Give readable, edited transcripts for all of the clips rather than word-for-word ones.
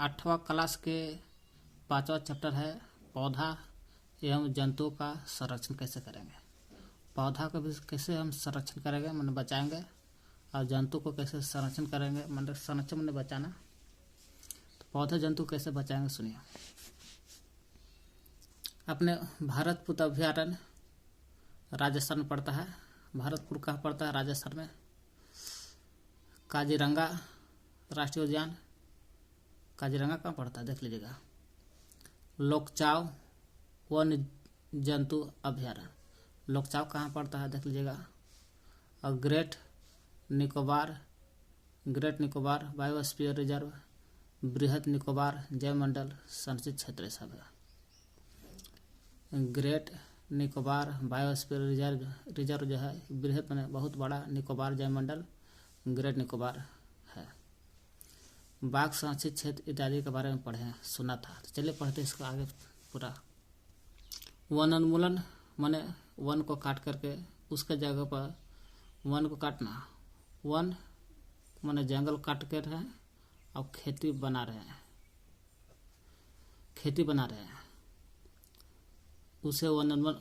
8वां class के 5वां chapter है पौधा एवं जंतुओं का संरक्षण कैसे करेंगे। पौधा को भी कैसे हम संरक्षण करेंगे मैंने बचाएंगे, और जंतु को कैसे संरक्षण करेंगे मैंने संरक्षण मैंने बचाना। तो पौधे जंतु कैसे बचाएंगे सुनिए। अपने भारतपुर अभयारण्य राजस्थान में पड़ता है। भारतपुर कहाँ पड़ता है? राजस्थान में। काजीरंगा राष्ट्रीय उद्यान काजीरंगा कहाँ पड़ता है देख लीजिएगा। लोकचाव वन्य जंतु अभयारण्य लोकचाव कहाँ पड़ता है देख लीजिएगा। और ग्रेट निकोबार बायोस्फीयर रिजर्व, बृहद निकोबार जैवमंडल संरक्षित क्षेत्र सब है। ग्रेट निकोबार बायोस्फीयर रिजर्व जो है बृहद में बहुत बड़ा निकोबार जैवमंडल ग्रेट निकोबार है। बाघ संरक्षित क्षेत्र इत्यादि के बारे में पढ़े हैं, सुना था। तो चलिए पढ़ते इसको आगे पूरा। वन उन्मूलन माने वन को काट करके उसके जगह पर वन को काटना। वन माने जंगल काट कर रहे हैं और खेती बना रहे हैं उसे वनोन्मूलन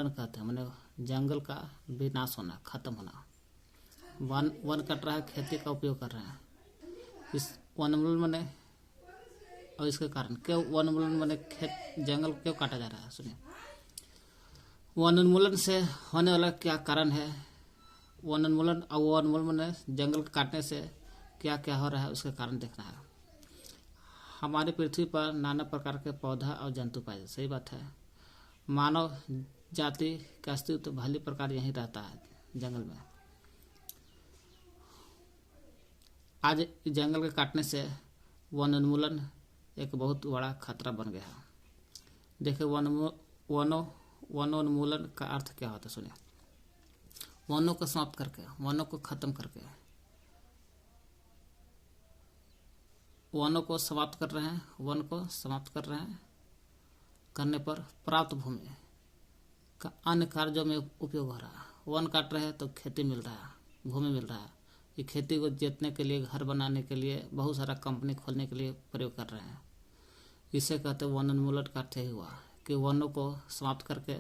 कहते हैं। माने जंगल का विनाश होना, खत्म होना। वन कट रहा है, खेती का उपयोग कर रहे हैं। इस वनोन्मूलन माने और इसके कारण क्यों वनोन्मूलन माने जंगल क्यों काटा जा रहा है सुनिए। वनोन्मूलन से होने वाला क्या कारण है। वनोन्मूलन और वनोन्मूलन माने जंगल काटने से क्या क्या हो रहा है उसके कारण देखना है। हमारी पृथ्वी पर नाना प्रकार के पौधा और जंतु पाए जाते, सही बात है। मानव जाति का अस्तित्व भली प्रकार यहीं रहता है जंगल में। आज जंगल के काटने से वन उन्मूलन एक बहुत बड़ा खतरा बन गया है। देखिए वनोन्मूलन का अर्थ क्या होता है सुनिए। वनों को समाप्त करके, वनों को खत्म करके, वनों को समाप्त कर रहे हैं। वन को समाप्त कर रहे हैं करने पर प्राप्त भूमि का अन्य कार्यों में उपयोग हो रहा है। वन काट रहे हैं तो खेती मिल रहा है, भूमि मिल रहा है। ये खेती को जीतने के लिए, घर बनाने के लिए, बहुत सारा कंपनी खोलने के लिए प्रयोग कर रहे हैं। इसे कहते हैं वन उन्मूलन का अर्थ ही हुआ कि वनों को समाप्त करके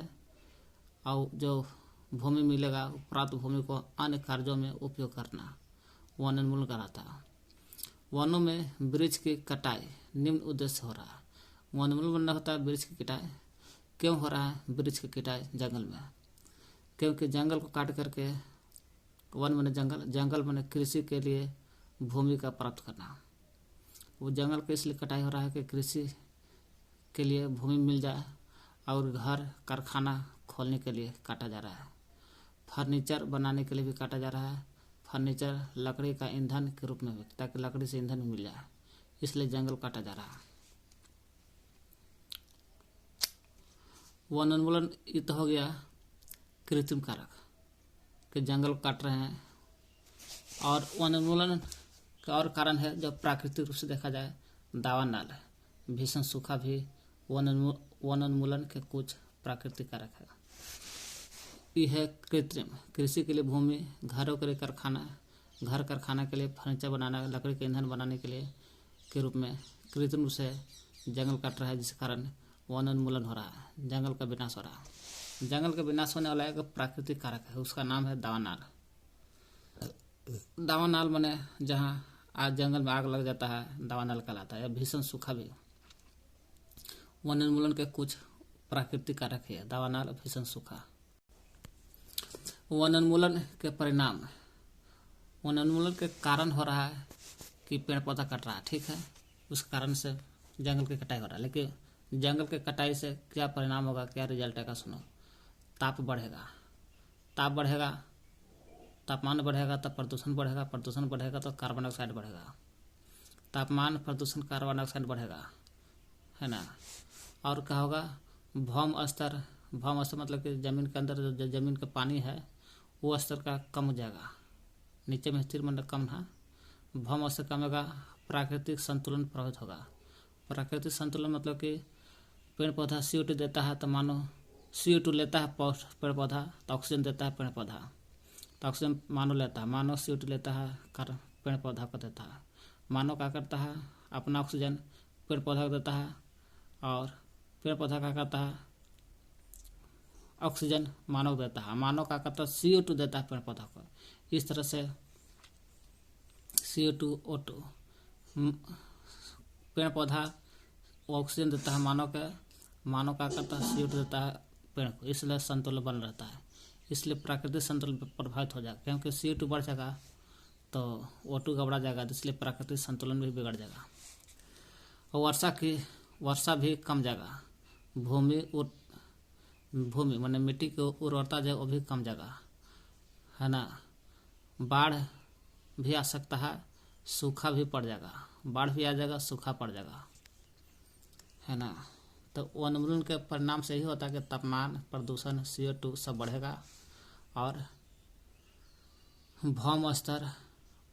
और जो भूमि मिलेगा प्राप्त भूमि को अन्य कार्यों में उपयोग करना वन उन्मूलन कहलाता है। वनों में वृक्ष की कटाई निम्न उद्देश्य हो रहा है। वन उन्मूलन होता है वृक्ष की कटाई। क्यों हो रहा है वृक्ष की कटाई जंगल में? क्योंकि जंगल को काट करके वन माने जंगल माने कृषि के लिए भूमि का प्राप्त करना। वो जंगल को इसलिए कटाई हो रहा है कि कृषि के लिए भूमि मिल जाए और घर कारखाना खोलने के लिए काटा जा रहा है। फर्नीचर बनाने के लिए भी काटा जा रहा है। फर्नीचर लकड़ी का ईंधन के रूप में, ताकि लकड़ी से ईंधन मिल जाए, इसलिए जंगल काटा जा रहा है। वन उन्मूलन ये तो हो गया कृत्रिम कारक कि जंगल काट रहे हैं। और वन उन्मूलन का और कारण है जो प्राकृतिक रूप से देखा जाए, दावानल, भीषण सूखा भी वन उन्मूलन के कुछ प्राकृतिक कारक है। यह है कृत्रिम, कृषि के लिए भूमि, घरों के लिए कारखाना, घर कारखाना के लिए फर्नीचर बनाना, लकड़ी के ईंधन बनाने के लिए के रूप में कृत्रिम रूप से जंगल काट रहा है, जिस कारण वन उन्मूलन हो रहा है, जंगल का विनाश हो रहा है। जंगल का विनाश होने वाला एक प्राकृतिक कारक है, उसका नाम है दावानल। दावानल माने जहाँ आज जंगल में आग लग जाता है दावानल कहलाता है। या भीषण सूखा भी वन उन्मूलन के कुछ प्राकृतिक कारक है, दावानल, भीषण सूखा। वन उन्मूलन के परिणाम, वन उन्मूलन के कारण हो रहा है कि पेड़ पौधा कट रहा है, ठीक है, उस कारण से जंगल की कटाई हो रहा है। लेकिन जंगल के कटाई से क्या परिणाम होगा, क्या रिजल्ट आएगा सुनो। ताप बढ़ेगा, तापमान बढ़ेगा तो प्रदूषण बढ़ेगा, प्रदूषण बढ़ेगा तो कार्बन डाइऑक्साइड बढ़ेगा। तापमान, प्रदूषण, कार्बन डाइऑक्साइड बढ़ेगा, है ना। और क्या होगा, भौम स्तर मतलब कि जमीन के अंदर जो जमीन का पानी है वो स्तर का कम हो जाएगा। नीचे में स्थिर मतलब कम है, भौम स्तर कम होगा। प्राकृतिक संतुलन प्रभावित होगा। प्राकृतिक संतुलन मतलब कि पेड़ पौधा CO2 देता है तो मानो CO2 लेता है पेड़ पौधा, तो ऑक्सीजन देता है पेड़ पौधा, तो ऑक्सीजन मानो लेता है, मानो CO2 लेता है पेड़ पौधा को देता है। मानव क्या करता है, अपना ऑक्सीजन पेड़ पौधा को देता है, और पेड़ पौधा क्या करता है, ऑक्सीजन मानव को देता है। मानव क्या करता है, CO2 देता है पेड़ पौधा को। इस तरह से CO2 O2 पेड़ पौधा ऑक्सीजन देता है मानव के, मानव क्या करता है, CO2 देता है पेड़ को, इसलिए संतुलन बन रहता है। इसलिए प्राकृतिक संतुलन प्रभावित हो जाएगा, क्योंकि CO2 बढ़ जाएगा तो O2 गड़बड़ा जाएगा, इसलिए प्राकृतिक संतुलन भी बिगड़ जाएगा। और वर्षा भी कम जाएगा। भूमि माने मिट्टी की उर्वरता जो वो भी कम जाएगा, है ना। बाढ़ भी आ सकता है, सूखा भी पड़ जाएगा। बाढ़ भी आ जाएगा, सूखा पड़ जाएगा, है ना। तो वनोन्मूलन के परिणाम से ही होता है कि तापमान, प्रदूषण, CO2 सब बढ़ेगा और भौम स्तर,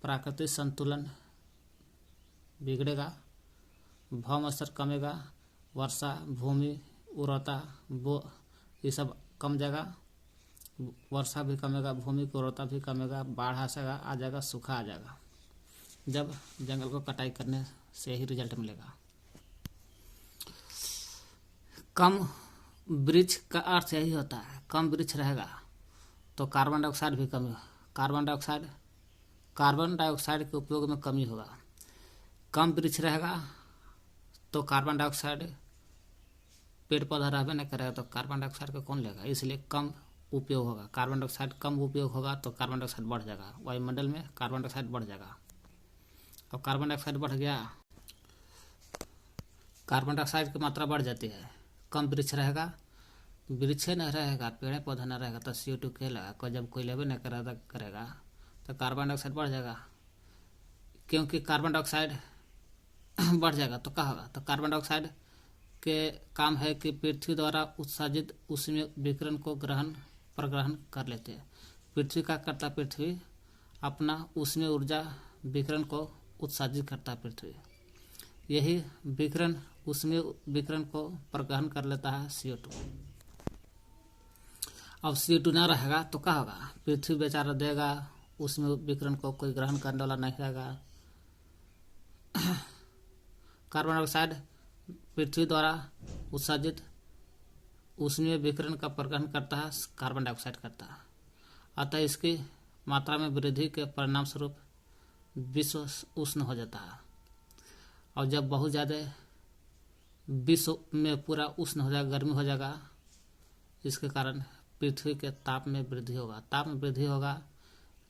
प्राकृतिक संतुलन बिगड़ेगा, भौम स्तर कमेगा, वर्षा, भूमि उर्वरता ये सब कम जाएगा। वर्षा भी कमेगा, भूमि की उर्वरता भी कमेगा, बाढ़ आ जाएगा, सूखा आ जाएगा। जब जंगल को कटाई करने से ही रिजल्ट मिलेगा। कम वृक्ष का अर्थ यही होता है, कम वृक्ष रहेगा तो कार्बन डाइऑक्साइड भी कमी, कार्बन डाइऑक्साइड के उपयोग में कमी होगा। कम वृक्ष रहेगा तो कार्बन डाइऑक्साइड, पेड़ पौधा रहबे नहीं करेगा तो कार्बन डाइऑक्साइड को कौन लेगा, इसलिए कम उपयोग होगा। कार्बन डाइऑक्साइड कम उपयोग होगा तो कार्बन डाइऑक्साइड बढ़ जाएगा, वायुमंडल में कार्बन डाइऑक्साइड बढ़ जाएगा। और कार्बन डाइऑक्साइड बढ़ गया, कार्बन डाइऑक्साइड की मात्रा बढ़ जाती है। कम वृक्ष रहेगा, वृक्ष नहीं रहेगा, पेड़ पौधा नहीं रहेगा तो CO2 के लगा, जब कोई लेबे नहीं करेगा तो कार्बन डाइऑक्साइड बढ़ जाएगा। क्योंकि कार्बन डाइऑक्साइड बढ़ जाएगा तो क्या होगा, तो कार्बन डाइऑक्साइड के काम है कि पृथ्वी द्वारा उत्सर्जित ऊष्मीय विकिरण को प्रग्रहण कर लेते हैं। पृथ्वी का करता, पृथ्वी अपना ऊष्मीय ऊर्जा विकिरण को उत्सर्जित करता है। पृथ्वी यही विकिरण, ऊष्मीय विकिरण को प्रग्रहण कर लेता है CO2। अब CO2 ना रहेगा तो क्या होगा, पृथ्वी बेचारा देगा, ऊष्मीय विकिरण को कोई ग्रहण करने वाला नहीं रहेगा। कार्बन डाइऑक्साइड पृथ्वी द्वारा उत्सर्जित ऊष्मीय विकिरण का प्रग्रहण करता है, कार्बन डाइऑक्साइड करता है। अतः इसकी मात्रा में वृद्धि के परिणाम स्वरूप विश्व उष्ण हो जाता है। और जब बहुत ज़्यादा विश्व में पूरा उष्ण हो जाएगा, गर्मी हो जाएगा, इसके कारण पृथ्वी के ताप में वृद्धि होगा। ताप में वृद्धि होगा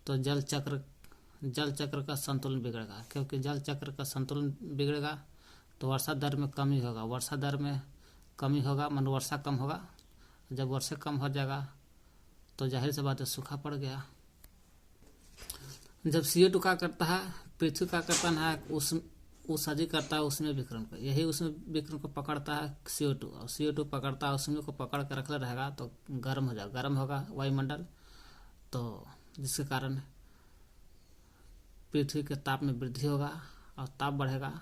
तो जल चक्र का संतुलन बिगड़ेगा। क्योंकि जल चक्र का संतुलन बिगड़ेगा तो वर्षा दर में कमी होगा। वर्षा दर में कमी होगा मन वर्षा कम होगा। जब वर्षा कम हो जाएगा तो जाहिर सी बात है सूखा पड़ गया। जब CO2 का करता है, पृथ्वी का करता है, उत्सर्जित करता है उसमें विकिरण को, यही उसमें विकिरण को पकड़ता है CO2, और CO2 पकड़ता है उसमें को पकड़ कर रखले रहेगा तो गर्म हो जाएगा, गर्म होगा वायुमंडल, तो जिसके कारण पृथ्वी के ताप में वृद्धि होगा और ताप बढ़ेगा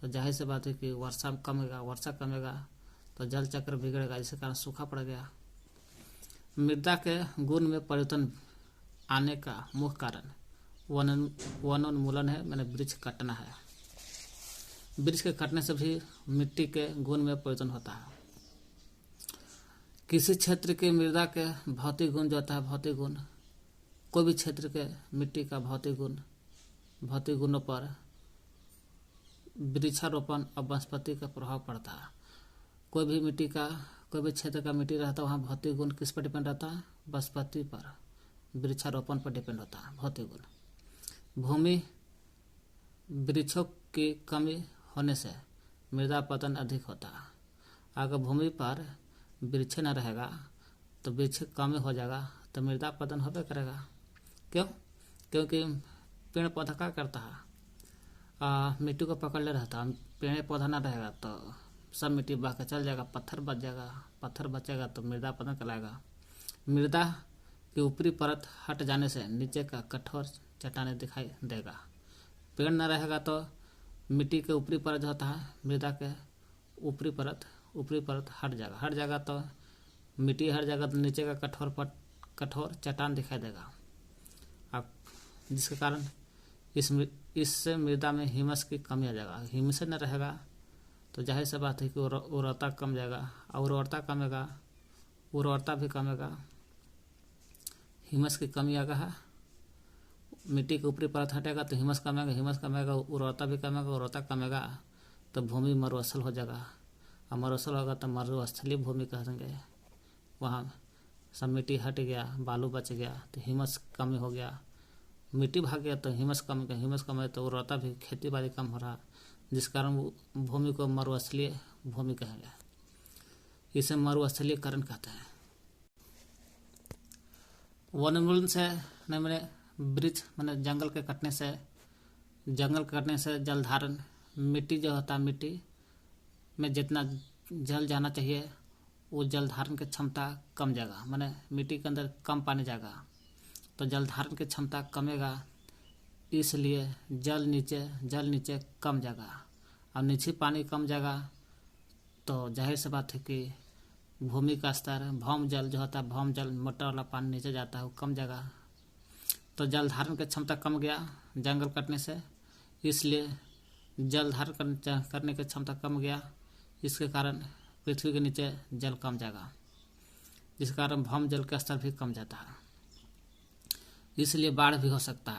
तो जाहिर सी बात है कि वर्षा कमेगा तो जल चक्र बिगड़ेगा, जिसके कारण सूखा पड़ गया। मृदा के गुण में परिवर्तन आने का मुख्य कारण वनोन्मूलन है, मैंने वृक्ष काटना है। वृक्ष के कटने से भी मिट्टी के गुण में परिवर्तन होता है। किसी क्षेत्र के मृदा के भौतिक गुण जो होता है, भौतिक गुण, कोई भी क्षेत्र के मिट्टी का भौतिक गुणों पर वृक्षारोपण और वनस्पति का प्रभाव पड़ता है। कोई भी क्षेत्र का मिट्टी रहता है, वहाँ भौतिक गुण किस पर डिपेंड रहता है, वनस्पति पर, वृक्षारोपण पर डिपेंड होता है भौतिक गुण। भूमि वृक्षों की कमी होने से मृदा पतन अधिक होता है। अगर भूमि पर वृक्ष न रहेगा तो वृक्ष कम हो जाएगा तो मृदा पतन होबे करेगा। क्यों? क्योंकि पेड़ पौधा क्या करता है, मिट्टी को पकड़ ले रहता है। पेड़ पौधा ना रहेगा तो सब मिट्टी बह के चल जाएगा, पत्थर बचेगा तो मृदा पतन कहलाएगा। मृदा की ऊपरी परत हट जाने से नीचे का कठोर चट्टाने दिखाई देगा। पेड़ न रहेगा तो मिट्टी के ऊपरी परत जो होता है, मृदा के ऊपरी परत हट जाएगा तो मिट्टी हट जाएगा तो नीचे का कठोर चट्टान दिखाई देगा। अब जिसके कारण इससे मृदा में ह्यूमस की कमी आ जाएगा। ह्यूमस न रहेगा तो जाहिर सी बात है कि उर्वरता कम जाएगा, और उर्वरता भी कमेगा। ह्यूमस की कमी आएगा, मिट्टी के ऊपरी परत हटेगा तो ह्यूमस कमेगा, उर्वरता भी कमेगा, उर्वरता कमेगा तो भूमि मरुस्थल हो जाएगा, और मरुस्थल होगा तो मरुस्थलीय भूमि कहेंगे। वहाँ सब मिट्टी हट गया, बालू बच गया तो ह्यूमस कमी हो गया। मिट्टी भाग गया तो ह्यूमस कम गया, ह्यूमस कम है तो उर्वरता भी, खेती बाड़ी कम हो रहा, जिस कारण भूमि को मरुस्थलीय भूमि कहेंगे। इसे मरुस्थलीयकरण कहते हैं। वनोन्मूलन से नहीं मैंने वृक्ष मैंने जंगल के कटने से जल धारण, मिट्टी जो होता है, मिट्टी में जितना जल जाना चाहिए वो जल धारण की क्षमता कम जाएगा, माने मिट्टी के अंदर कम पानी जाएगा तो जल धारण की क्षमता कमेगा, इसलिए जल नीचे कम जाएगा। और नीचे पानी कम जाएगा तो जाहिर सी बात है कि भूमि का स्तर, भौम जल जो होता है, भौम जल मोटर वाला पानी नीचे जाता है, वो कम जाएगा। तो जल धारण की क्षमता कम गया जंगल कटने से, इसलिए जल धारण करने की क्षमता कम गया। इसके कारण पृथ्वी के नीचे जल कम जाएगा, जिस कारण भौम जल का स्तर भी कम जाता है। इसलिए बाढ़ भी हो सकता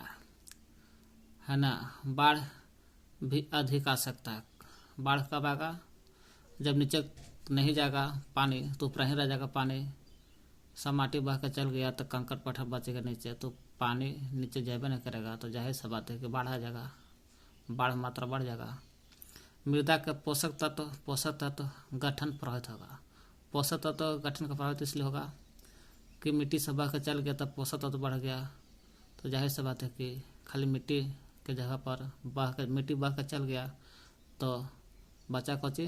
है ना, बाढ़ भी अधिक आ सकता है। बाढ़ कब आएगा? जब नीचे नहीं जाएगा पानी तो ऊपर ही रह जाएगा पानी, सब माटी बह कर चल गया तो कंकड़ पत्थर बचेगा नीचे, तो पानी नीचे जाबे नहीं करेगा, तो जाहिर सी बात है कि बाढ़ आ जाएगा, बाढ़ मात्रा बढ़ जाएगा। मृदा के पोषक तत्व गठन प्रभावित होगा। पोषक तत्व गठन का प्रभावित इसलिए होगा कि मिट्टी से बह कर चल गया तब पोषक तत्व बढ़ गया, तो जाहिर सी बात है कि खाली मिट्टी के जगह पर मिट्टी बह कर चल गया तो बचा कौची,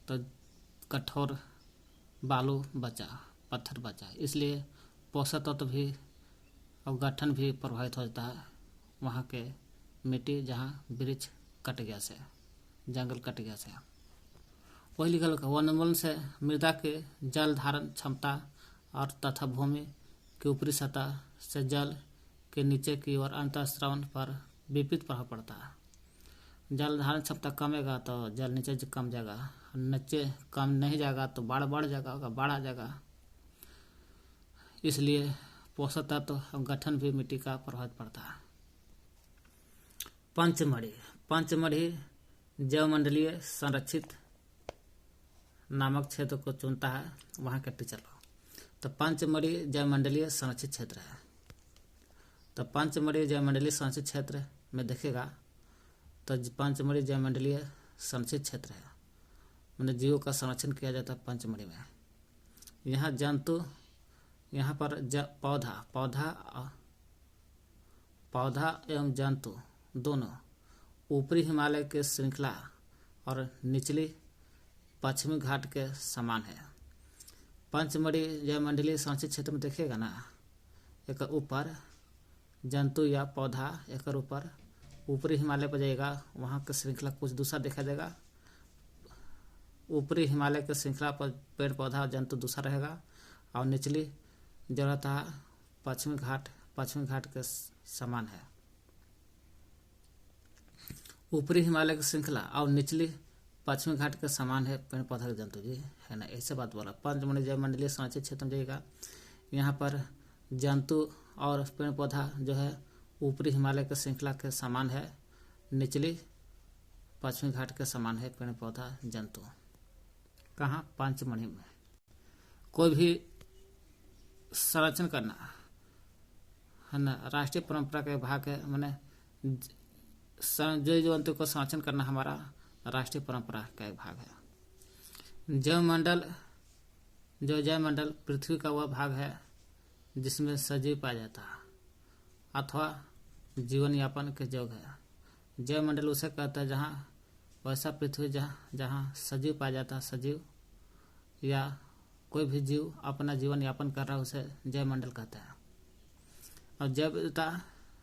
तो कठोर बालू बचा, पत्थर बचा, इसलिए पोषक तत्व भी और गठन भी प्रभावित हो जाता है वहाँ के मिट्टी जहाँ वृक्ष कट गया से, जंगल कट गया से। वही लिखल वनोन्मूलन से मृदा के जल धारण क्षमता और तथा भूमि की ऊपरी सतह से जल के नीचे की ओर अंतःस्रावन पर विपरीत प्रभाव पड़ता है। जल धारण क्षमता कमेगा तो जल नीचे कम जाएगा, नीचे कम नहीं जाएगा तो बाढ़ बढ़ जाएगा, बाढ़ आ जाएगा। इसलिए पोषक तत्व और गठन भी मिट्टी का प्रभावित पड़ता है। पंचमढ़ी जैवमंडलीय संरक्षित नामक क्षेत्र को चुनता है, वहाँ के टीचर लोग। तो पंचमढ़ी जैवमंडलीय संरक्षित क्षेत्र है। तो पंचमढ़ी जैवमंडलीय संरक्षित क्षेत्र में देखेगा तो पंचमढ़ी जैवमंडलीय संरक्षित क्षेत्र है, मैंने जीवों का संरक्षण किया जाता है पंचमढ़ी में। यहाँ जंतु, यहाँ पर पौधा एवं जंतु दोनों ऊपरी हिमालय के श्रृंखला और निचली पश्चिमी घाट के समान है। पंचमढ़ी जैवमंडलीय संरक्षित क्षेत्र में देखिएगा ना, एक ऊपर जंतु या पौधा, एक ऊपर ऊपरी हिमालय पर जाएगा, वहाँ का श्रृंखला कुछ दूसरा देखा जाएगा। ऊपरी हिमालय के श्रृंखला पर पेड़ पौधा और जंतु दूसरा रहेगा, और निचली जो रहता है पश्चिमी घाट के समान है। ऊपरी हिमालय की श्रृंखला और निचली पश्चिमी घाट के समान है पेड़ पौधा के जंतु जी, है ना, ऐसे बात बोला। पंचमढ़ी जैवमंडलीय संरक्षित क्षेत्र में जाएगा, यहाँ पर जंतु और पेड़ पौधा जो है ऊपरी हिमालय के श्रृंखला के समान है, निचली पश्चिमी घाट के समान है पेड़ पौधा जंतु। कहाँ? पंचमढ़ी में। कोई भी संरक्षण करना है ना, राष्ट्रीय परंपरा का भाग है, मैंने जो जंतु को संरक्षण करना हमारा राष्ट्रीय परंपरा का एक भाग है। जैवमंडल पृथ्वी का वह भाग है जिसमें सजीव पाया जाता है अथवा जीवन यापन के योग्य है। जैवमंडल उसे कहता है जहाँ वैसा पृथ्वी जहाँ सजीव पाया जाता है, सजीव या कोई भी जीव अपना जीवन यापन कर रहा है, उसे जैवमंडल कहता है। और जैव विविधता,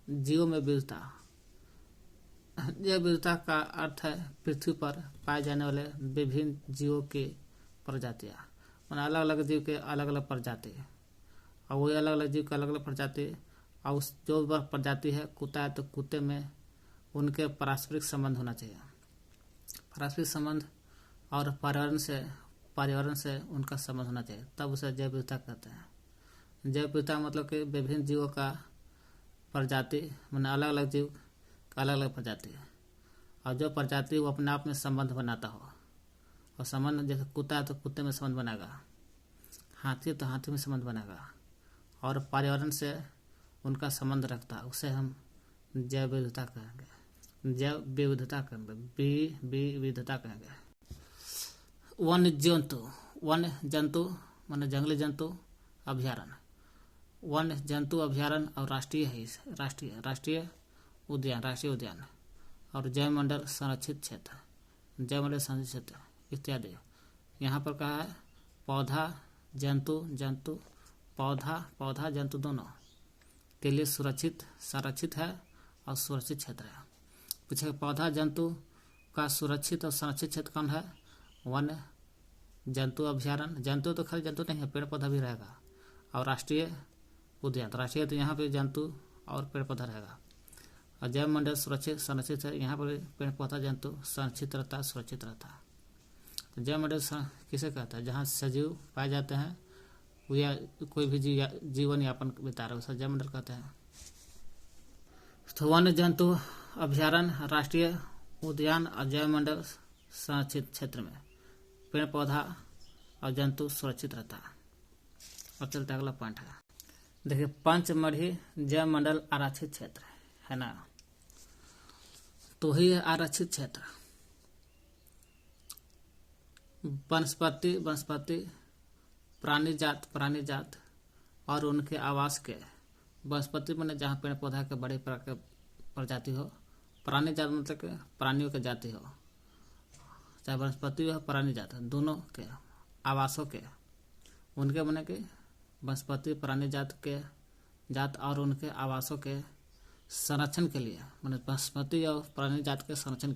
जीवों में विविधता, जैव विविधता का अर्थ है पृथ्वी पर पाए जाने वाले विभिन्न जीवों की प्रजातियाँ, अलग अलग जीव के अलग अलग प्रजाति, और वही अलग अलग जीव के अलग अलग प्रजाति और उस जो वह प्रजाति है कुत्ता है तो कुत्ते में उनके पारस्परिक संबंध होना चाहिए। पारस्परिक संबंध और पर्यावरण से उनका संबंध होना चाहिए, तब उसे जैव विविधता कहते हैं। जैव विविधता मतलब कि विभिन्न जीवों का प्रजाति, मैंने अलग अलग जीव का अलग अलग प्रजाति है, और जो प्रजाति वो अपने आप में संबंध बनाता हो। और संबंध जैसे कुत्ता है तो कुत्ते में संबंध बनेगा, हाथी तो हाथी में संबंध बनेगा, और पर्यावरण से उनका संबंध रखता है, उसे हम जैव विविधता कहेंगे, जैव विविधता कहेंगे, विविधता कहेंगे। वन्य जंतु माने जंगली जंतु अभ्यारण्य, वन्य जंतु अभ्यारण्य और राष्ट्रीय उद्यान और जैवमंडल संरक्षित क्षेत्र इत्यादि। यहाँ पर कहा है पौधा जंतु दोनों के लिए संरक्षित है और सुरक्षित क्षेत्र है। पूछे पौधा जंतु का सुरक्षित और संरक्षित क्षेत्र कौन है? वन्य जंतु अभ्यारण्य, जंतु तो खाली जंतु नहीं है, पेड़ पौधा भी रहेगा। और राष्ट्रीय उद्यान, तो यहाँ पे जंतु और पेड़ पौधा रहेगा। और जैव मंडल संरक्षित है, यहाँ पर पेड़ पौधा जंतु सुरक्षित रहता है। तो जैव मंडल किसे कहता है? जहाँ सजीव पाए जाते हैं या कोई भी जीवन यापन बिता रहे उसे जैव मंडल कहते हैं। तो वन्य जंतु अभ्यारण्य, राष्ट्रीय उद्यान और जैव मंडल संरक्षित क्षेत्र में पेड़ पौधा और जंतु सुरक्षित रहता है। और चलते अगला पॉइंट है, देखिए पंचमढ़ी जैव मंडल आरक्षित क्षेत्र है ना, तो ही आरक्षित क्षेत्र वनस्पति प्राणी जात और उनके आवास के, वनस्पति माने जहाँ पेड़ पौधा के बड़े प्रजाति हो, प्राणी जात मतलब के प्राणियों के जाति हो, चाहे वनस्पति हो प्राणी जात, दोनों के आवासों के, उनके माने के वनस्पति प्राणी जात और उनके आवासों के संरक्षण के लिए, माने वनस्पति और प्राणी जात के संरक्षण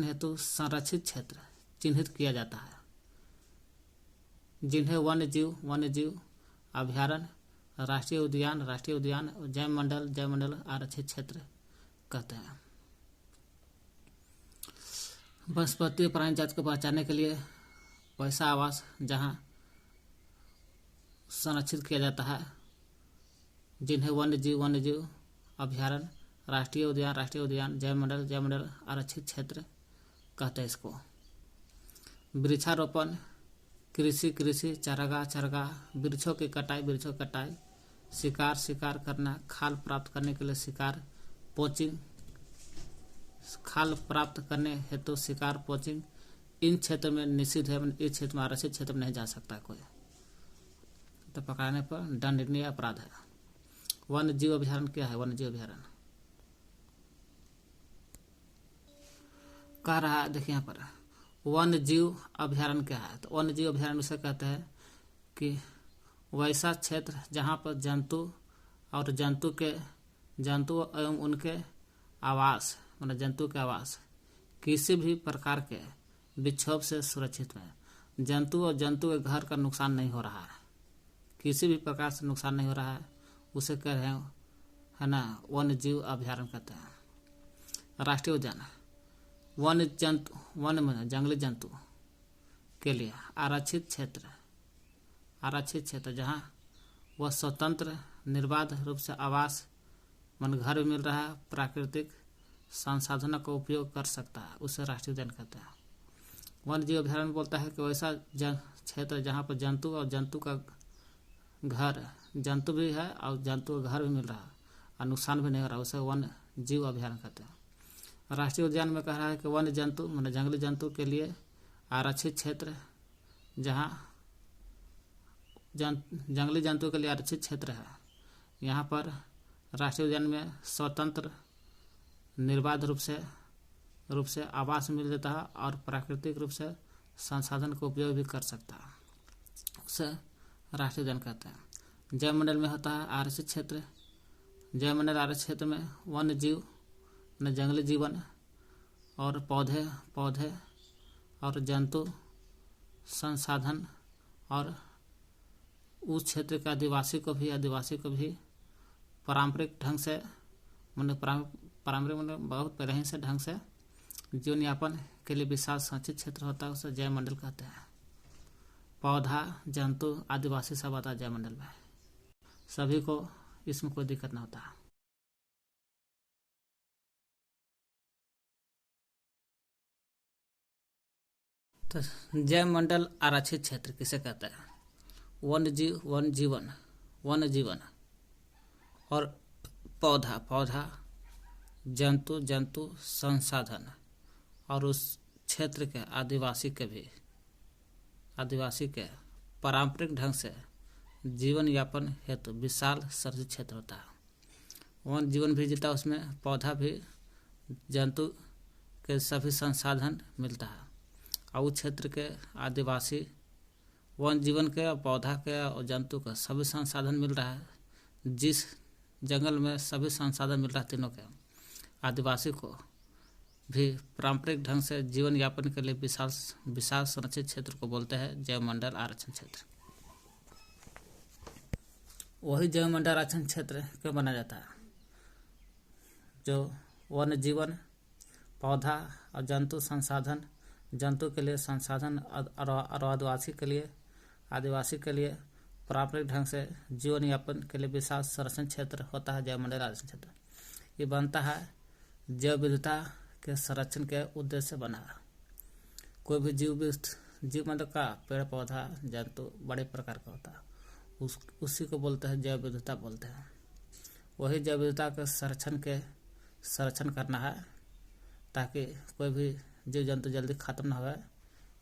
हेतु संरक्षित क्षेत्र चिन्हित किया जाता है, जिन्हें वन्य जीव अभ्यारण्य, राष्ट्रीय उद्यान और जैव मंडल आरक्षित क्षेत्र कहते हैं। वनस्पति प्राणी जात को बचाने के लिए वैसा आवास जहाँ संरक्षित किया जाता है, जिन्हें वन्य जीव अभ्यारण्य, राष्ट्रीय उद्यान जैव मंडल आरक्षित क्षेत्र कहते हैं इसको। वृक्षारोपण, कृषि चारागाह, वृक्षों की कटाई, शिकार करना, खाल प्राप्त करने के लिए शिकार, पोचिंग, खाल प्राप्त करने हेतु शिकार, पोचिंग इन क्षेत्र में निषिद्ध है, इस क्षेत्र में आरक्षित क्षेत्र में नहीं जा सकता कोई, तो पकड़ने पर दंडनीय अपराध है। वन्य जीव अभ्यारण्य क्या है? वन्य जीव अभ्यारण्य कह रहा है, देखिए यहाँ पर वन्य जीव अभ्यारण्य क्या है? तो वन्य जीव अभ्यारण्य उसे कहते हैं कि वैसा क्षेत्र जहाँ पर जंतु एवं उनके आवास, मतलब जंतु के आवास किसी भी प्रकार के विक्षोभ से सुरक्षित है, जंतु के घर का नुकसान नहीं हो रहा है, किसी भी प्रकार से नुकसान नहीं हो रहा है, उसे कह रहे हैं है ना वन्य जीव अभ्यारण्य कहते हैं। राष्ट्रीय उद्यान वन्य जंगली जंतु के लिए आरक्षित क्षेत्र जहाँ वह स्वतंत्र निर्बाध रूप से आवास मन घर भी मिल रहा है, प्राकृतिक संसाधनों का उपयोग कर सकता है, उसे राष्ट्रीय उद्यान कहते हैं। वन्य जीव अभ्यारण्य बोलता है कि वैसा क्षेत्र जहाँ पर जंतु का घर, जंतु भी है और जंतु का घर भी मिल रहा है और नुकसान भी नहीं हो रहा, उसे वन्य जीव अभ्यारण्य कहते हैं। राष्ट्रीय उद्यान में कह रहा है कि वन्य जंतु मतलब जंगली जंतु के लिए आरक्षित क्षेत्र जहाँ जंगली जंतु के लिए आरक्षित क्षेत्र है, यहाँ पर राष्ट्रीय उद्यान में स्वतंत्र निर्बाध रूप से आवास मिल जाता है और प्राकृतिक रूप से संसाधन का उपयोग भी कर सकता है, उसे राष्ट्रीय उद्यान कहते हैं। जैव मंडल में होता है आरक्षित क्षेत्र, जैव मंडल आरक्षित क्षेत्र में वन्य जीव जंगली जीवन और पौधे और जंतु संसाधन और उस क्षेत्र के आदिवासी को भी पारंपरिक ढंग से पारंपरिक बहुत पहले से ढंग से जीवन यापन के लिए विशाल संचित क्षेत्र होता है, उसे जैव मंडल कहते हैं। पौधा, जंतु, आदिवासी सब आता है जैव मंडल में। सभी को इसमें कोई दिक्कत नहीं होता। तो जैव मंडल आरक्षित क्षेत्र किसे कहते हैं? वन जीवन और पौधा, जंतु संसाधन और उस क्षेत्र के आदिवासी के पारंपरिक ढंग से जीवन यापन हेतु विशाल सर्जित क्षेत्र होता है। वन जीवन भी जीता, उसमें पौधा भी, जंतु के सभी संसाधन मिलता है। और उस क्षेत्र के आदिवासी वन जीवन के और पौधा के और जंतु का सभी संसाधन मिल रहा है। जिस जंगल में सभी संसाधन मिल रहा है तीनों के, आदिवासी को भी पारंपरिक ढंग से जीवन यापन के लिए विशाल संरक्षित क्षेत्र को बोलते हैं जैव मंडल आरक्षण क्षेत्र। वही जैव मंडल आरक्षण क्षेत्र क्यों बना जाता है? जो वन जीवन, पौधा और जंतु संसाधन, जंतु के लिए संसाधन और आदिवासी के लिए पारंपरिक ढंग से जीवन यापन के लिए विशाल संरक्षण क्षेत्र होता है जैव मंडल आरक्षण क्षेत्र। ये बनता है जैव विविधता के संरक्षण के उद्देश्य से बना। कोई भी जीव मतलब का पेड़ पौधा जंतु बड़े प्रकार का होता है, उसी को बोलते हैं जैव विविधता बोलते हैं। वही जैव विविधता के संरक्षण करना है ताकि कोई भी जीव जंतु जल्दी खत्म न हो,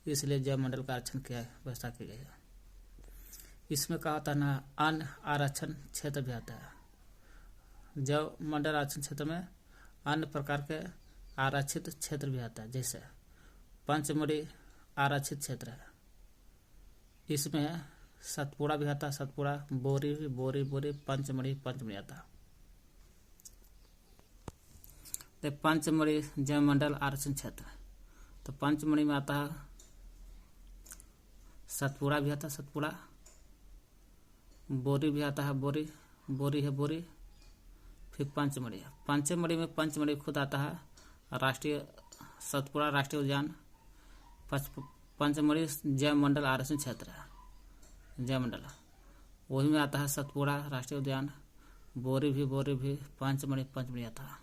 इसलिए जैव मंडल का आरक्षण किया व्यवस्था की गई है। इसमें कहा होता है ना, अन्य आरक्षण क्षेत्र भी आता है। जैव मंडल आरक्षण क्षेत्र में अन्य प्रकार के आरक्षित क्षेत्र भी आता है, जैसे पंचमढ़ी आरक्षित क्षेत्र है। इसमें सतपुड़ा भी आता है, सतपुड़ा, बोरी, पंचमढ़ी आता है। तो पंचमढ़ी जैव मंडल आरक्षण क्षेत्र, तो पंचमढ़ी में आता है सतपुड़ा भी आता है, सतपुड़ा, बोरी भी आता है, बोरी, फिर पंचमढ़ी में पंचमढ़ी खुद आता है, राष्ट्रीय सतपुड़ा राष्ट्रीय उद्यान, पंचमढ़ी जैव मंडल आरक्षण क्षेत्र है। जैव मंडल वही में आता है सतपुड़ा राष्ट्रीय उद्यान, बोरी भी, पंचमढ़ी आता है।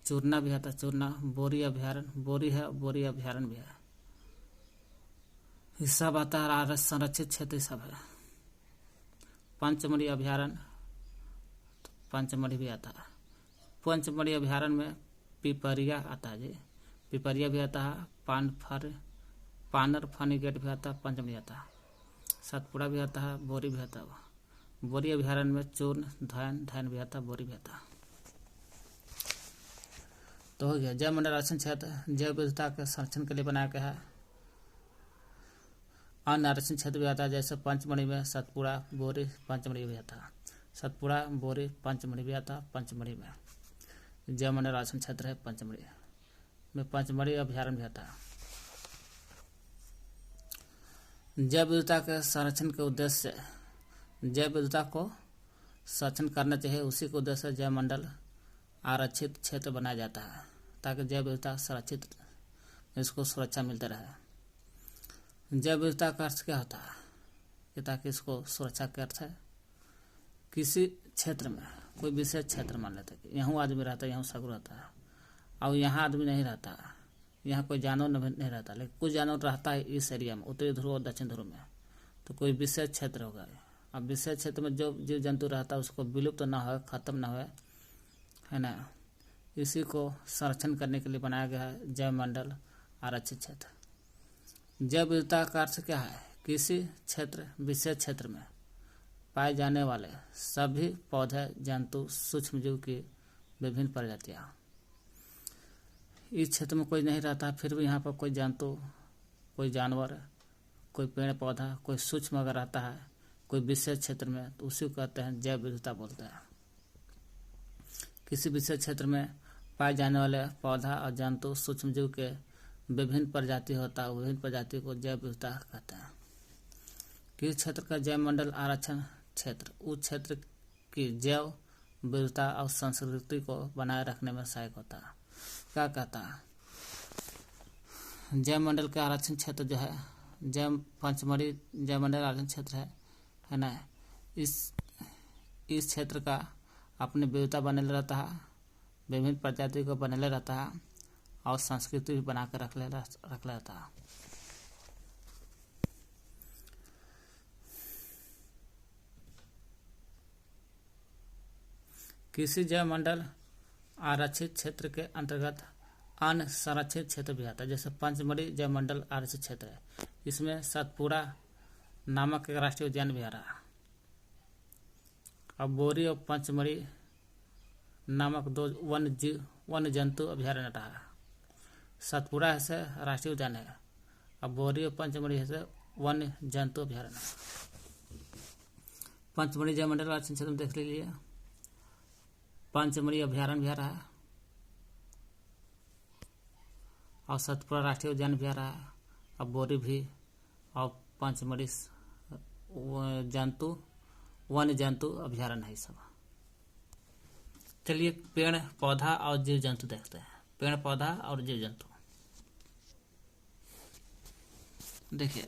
चूरना भी आता है, चूरना, बोरी अभ्यारण्य भी है। ये सब आता है संरक्षित क्षेत्र सब है। पंचमढ़ी अभ्यारण्य, पंचमढ़ी भी आता है। पंचमढ़ी अभ्यारण्य में पिपरिया आता है जी, पिपरिया भी आता है, पानर फनी गेट भी आता है, पंचमढ़ी आता है। सतपुड़ा भी आता है, बोरी भी आता है। बोरी अभ्यारण्य में चूर्ण, धैन भी आता है, बोरी भी आता है। तो हो गया जैव मंडल आरक्षण क्षेत्र जैव विविधता के संरक्षण के लिए बनाया गया है। अन्य आरक्षण क्षेत्र भी आता है, जैसे पंचमढ़ी में सतपुड़ा, बोरी, पंचमढ़ी भी आता है। सतपुड़ा, बोरी, पंचमढ़ी भी आता है। पंचमढ़ी में जैव मंडल आरक्षण क्षेत्र है। पंचमढ़ी में पंचमढ़ी अभ्यारण्य भी आता है। जैव विविधता के संरक्षण के उद्देश्य से जैव विविधता को संरक्षण करना चाहिए, उसी के उद्देश्य से जैव मंडल आरक्षित क्षेत्र बनाया जाता है, ताकि जैव विविधता संरक्षित, इसको सुरक्षा मिलती रहे। जैव विविधता का अर्थ क्या होता है कि ताकि इसको सुरक्षा के अर्थ है किसी क्षेत्र में, कोई विशेष क्षेत्र मान लेते हैं कि यहाँ आदमी रहता है, यहाँ सगुर रहता है, और यहाँ आदमी नहीं रहता, यहाँ कोई जानवर नहीं रहता, लेकिन कुछ जानवर रहता है इस एरिया में, उत्तरी ध्रुव और दक्षिण ध्रुव में, तो कोई विशेष क्षेत्र होगा। अब विशेष क्षेत्र में जो जीव जंतु रहता है उसको विलुप्त न हो, खत्म न हो, है ना, इसी को संरक्षण करने के लिए बनाया गया है जैव मंडल आरक्षित क्षेत्र। जैव विविधता का अर्थ क्या है? किसी क्षेत्र, विशेष क्षेत्र में पाए जाने वाले सभी पौधे, जंतु, सूक्ष्मजीव की विभिन्न प्रजातियां। इस क्षेत्र में कोई नहीं रहता, फिर भी यहाँ पर कोई जंतु, कोई जानवर, कोई पेड़ पौधा, कोई सूक्ष्म अगर रहता है कोई विशेष क्षेत्र में, तो उसी को कहते हैं जैव विविधता बोलते हैं। किसी विशेष क्षेत्र में पाए जाने वाले पौधा और जंतु, सूक्ष्मजीव के विभिन्न प्रजाति होता है, विभिन्न प्रजाति को जैव विविधता कहते हैं। किस क्षेत्र का जैव मंडल आरक्षण क्षेत्र उस क्षेत्र की जैव विविधता और संस्कृति को बनाए रखने में सहायक होता है। क्या कहता है, जैव मंडल के आरक्षण क्षेत्र जो है जैव पंचमढ़ी जैव मंडल आरक्षण क्षेत्र है ना। इस क्षेत्र का अपनी विविधता बने रहता है, विभिन्न प्रजाति को बने रहता है और संस्कृति भी बना कर रख लेता है। किसी जैव मंडल आरक्षित क्षेत्र के अंतर्गत अन्य संरक्षित क्षेत्र भी आता है। जैसे पंचमढ़ी जैव मंडल आरक्षित क्षेत्र है, इसमें सतपुड़ा नामक एक राष्ट्रीय उद्यान भी आ रहा है। अब बोरी और पंचमढ़ी नामक 2 वन्य जंतु अभ्यारण्य रहा है। सतपुड़ा है से राष्ट्रीय उद्यान है, अब बोरी और पंचमढ़ी है से वन्य जंतु अभ्यारण्य। पंचमढ़ी जैव मंडल आरक्षित क्षेत्र में देख लीजिए, पंचमढ़ी अभ्यारण्य भी आ रहा है और सतपुड़ा राष्ट्रीय उद्यान भी आ रहा है, अब बोरी भी और पंचमढ़ी वन्य जंतु अभ्यारण्य है सब। चलिए पेड़ पौधा और जीव जंतु देखते हैं। पेड़ पौधा और जीव जंतु देखिए,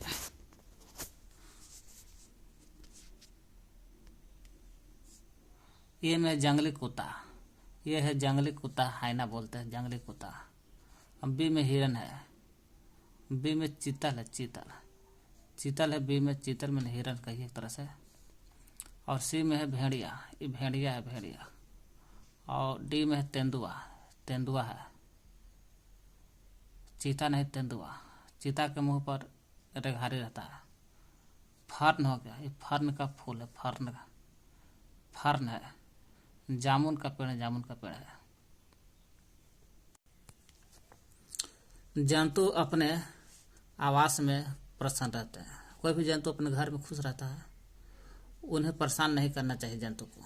ये में जंगली कुत्ता, ये है जंगली कुत्ता, हाइना बोलते हैं जंगली कुत्ता। अब बी में हिरन है, बी में चीतल है, चीतल है, बी में चीतल में हिरन कहिए एक तरह से। और सी में है भेड़िया, ये भेड़िया है भेड़िया। और डी में है तेंदुआ है, चीता नहीं तेंदुआ। चीता के मुंह पर रेघारी रहता है। फर्न हो गया, ये फर्न का फूल है, फर्न है। जामुन का पेड़ है। जंतु अपने आवास में प्रसन्न रहते हैं। कोई भी जंतु अपने घर में खुश रहता है, उन्हें परेशान नहीं करना चाहिए जंतु को।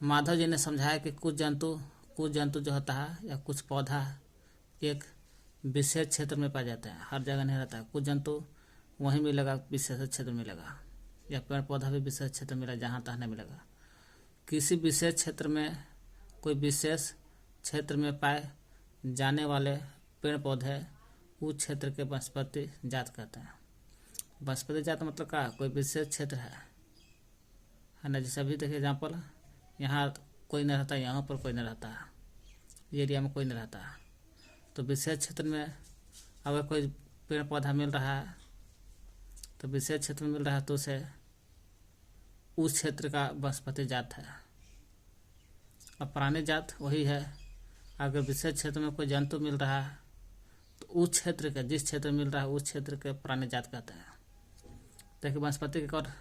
माधव जी ने समझाया कि कुछ जंतु जो होता है या कुछ पौधा एक विशेष क्षेत्र में पाए जाते हैं, हर जगह नहीं रहता है। कुछ जंतु वहीं मिलेगा, विशेष क्षेत्र में मिलेगा, या पेड़ पौधा भी विशेष क्षेत्र में मिलेगा, जहाँ तहाँ नहीं मिलेगा। किसी विशेष क्षेत्र में कोई विशेष क्षेत्र में पाए जाने वाले पेड़ पौधे उस क्षेत्र के वनस्पति जात कहते हैं। वनस्पति जात मतलब क्या, कोई विशेष क्षेत्र है ना। जैसे अभी देखिए एग्जाम्पल, यहाँ कोई नहीं रहता, यहाँ पर कोई नहीं रहता, एरिया में कोई नहीं रहता, तो विशेष क्षेत्र में अगर कोई पेड़ पौधा मिल रहा है तो विशेष क्षेत्र में मिल रहा है तो उसे उस क्षेत्र का वनस्पति जात है। और प्राणी जात वही है, अगर विशेष क्षेत्र में कोई जंतु मिल रहा है तो उस क्षेत्र के, जिस क्षेत्र में मिल रहा है उस क्षेत्र के प्राणी जात कहते हैं। देखिए वनस्पति की और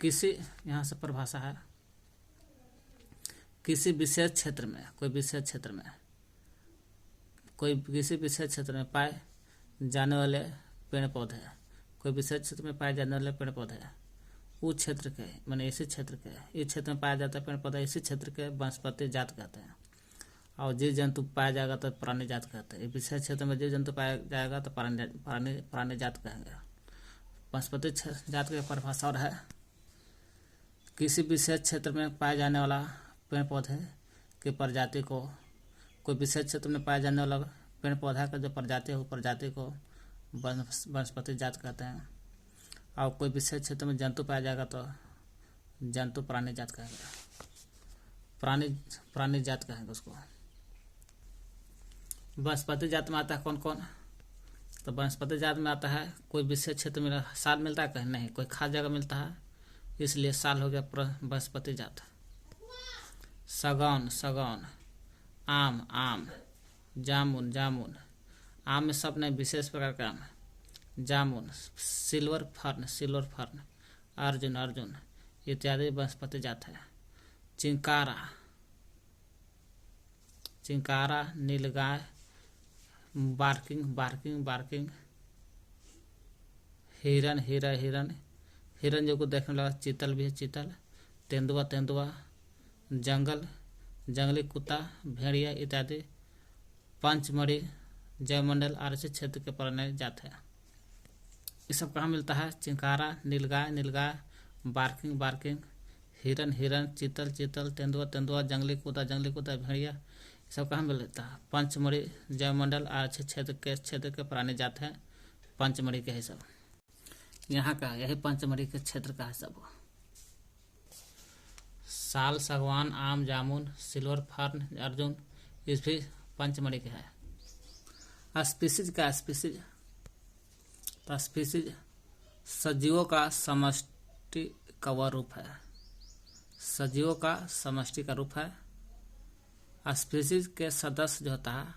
किसी, यहाँ से परिभाषा है, किसी विशेष क्षेत्र में किसी विशेष क्षेत्र में पाए जाने वाले पेड़ पौधे, कोई विशेष क्षेत्र में पाए जाने वाले पेड़ पौधे उस क्षेत्र के, माने इसी क्षेत्र के, इस क्षेत्र में पाया जाता है पेड़ पौधा, इसी क्षेत्र के वनस्पति जात कहते हैं। और जीव जंतु पाया जाएगा तो प्राणी जात कहते हैं। विशेष क्षेत्र में जीव जंतु पाया जाएगा तो प्राणी जात कहेंगे। वनस्पति जात की परिभाषा और है, किसी विशेष क्षेत्र में पाए जाने वाला पेड़ पौधे की प्रजाति को, कोई विशेष क्षेत्र में पाए जाने वाला पेड़ पौधा का जो प्रजाति है वो प्रजाति को वनस्पति जात कहते हैं। और कोई विशेष क्षेत्र में जंतु पाया जाएगा तो जंतु प्राणी जात कहेंगे, प्राणी जात कहेंगे उसको। वनस्पति जात में आता है कौन कौन, तो वनस्पति जात में आता है कोई विशेष क्षेत्र में साल मिलता है, कहीं नहीं, कोई खास जगह मिलता है, इसलिए साल हो गया वनस्पति जात। सगौन, आम, जामुन, आम में सब नहीं, विशेष प्रकार का आम, जामुन, सिल्वर फर्न, अर्जुन इत्यादि वनस्पति जात है। चिंकारा, नीलगाय, बार्किंग, हिरन जो को देखने लगा, चीतल भी है, चीतल, तेंदुआ, जंगली कुत्ता, भेड़िया इत्यादि पंचमढ़ी जैव मंडल आरक्षित क्षेत्र के प्राणी जात है। ये सब कहाँ मिलता है? चिंकारा नीलगाय नीलगाय, बार्किंग बार्किंग, हिरन हिरन, चीतल चीतल, तेंदुआ तेंदुआ, जंगली कूदा भेड़िया, ये सब कहाँ मिलता है? पंचमढ़ी जयमंडल आरक्षित क्षेत्र के प्राणी जात है पंचमढ़ी के है सब। यहाँ का यही पंचमढ़ी के क्षेत्र का है सब। साल सागवान आम जामुन सिल्वर फर्न अर्जुन, इस भी पंचमढ़ी के है। स्पीसीज का स्पीसीज, तो स्पीसीज सजीवों का समष्टि का वह रूप है, सजीवों का समष्टि का रूप है। स्पीसीज के सदस्य जो होता है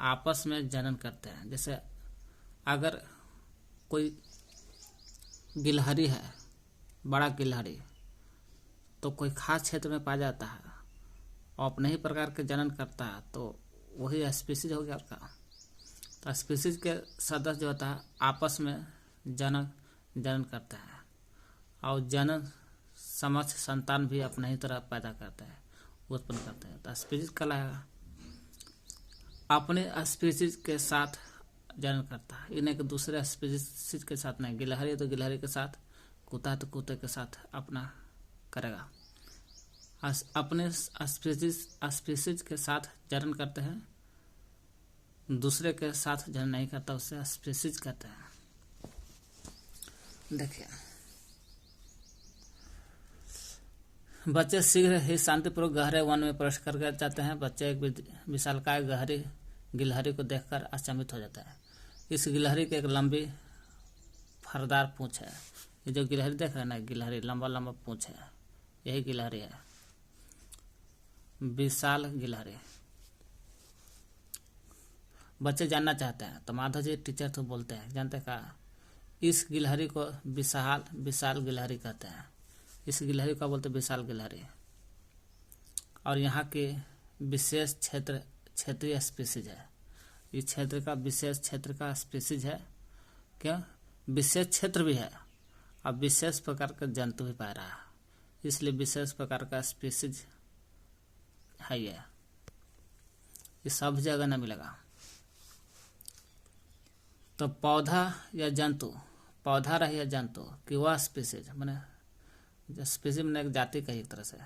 आपस में जनन करते हैं। जैसे अगर कोई गिलहरी है, बड़ा गिलहरी, तो कोई खास क्षेत्र में पाया जाता है और अपने ही प्रकार के जनन करता है, तो वही स्पीसीज हो गया उसका। तो स्पीसीज के सदस्य जो होता है आपस में जनन करते हैं और जनन समक्ष संतान भी अपने ही तरह पैदा करते हैं, उत्पन्न करते हैं। तो स्पीसीज कहलाएगा। अपने स्पीसीज के साथ जनन करता है, इन्हें एक दूसरे स्पीसीज के साथ नहीं। गिलहरी तो गिलहरी के साथ, कुत्ता तो कुत्ते के साथ अपना करेगा। अपने स्पीसीज के साथ जनन करते हैं, दूसरे के साथ जनन नहीं करता, उससे स्पीसीज कहते हैं। देखिए, बच्चे शीघ्र ही शांतिपूर्वक गहरे वन में प्रवेश कर जाते हैं। बच्चे एक विशालकाय गहरी गिलहरी को देखकर अचंभित हो जाता है। इस गिलहरी की एक लंबी फरदार पूंछ है। ये जो गिलहरी देख रहे हैं ना, गिलहरी लंबा लंबा पूंछ है, यही गिलहरी है, विशाल गिलहरी। बच्चे जानना चाहते हैं तो माधव जी टीचर तो बोलते हैं, जानते का इस गिलहरी को विशाल गिलहरी कहते हैं। इस गिलहरी को बोलते विशाल गिलहरी। और यहाँ के विशेष क्षेत्रीय स्पीसीज है। इस क्षेत्र का विशेष क्षेत्र का स्पीसीज है। क्या? विशेष क्षेत्र भी है और विशेष प्रकार का जंतु भी पा रहा है, इसलिए विशेष प्रकार का स्पीसीज है। ये सब जगह न मिलेगा। तो पौधा या जंतु, पौधा रहे या जंतु कि वह स्पीसीज मैंने स्पीसीज मैंने एक जाति कही एक तरह से,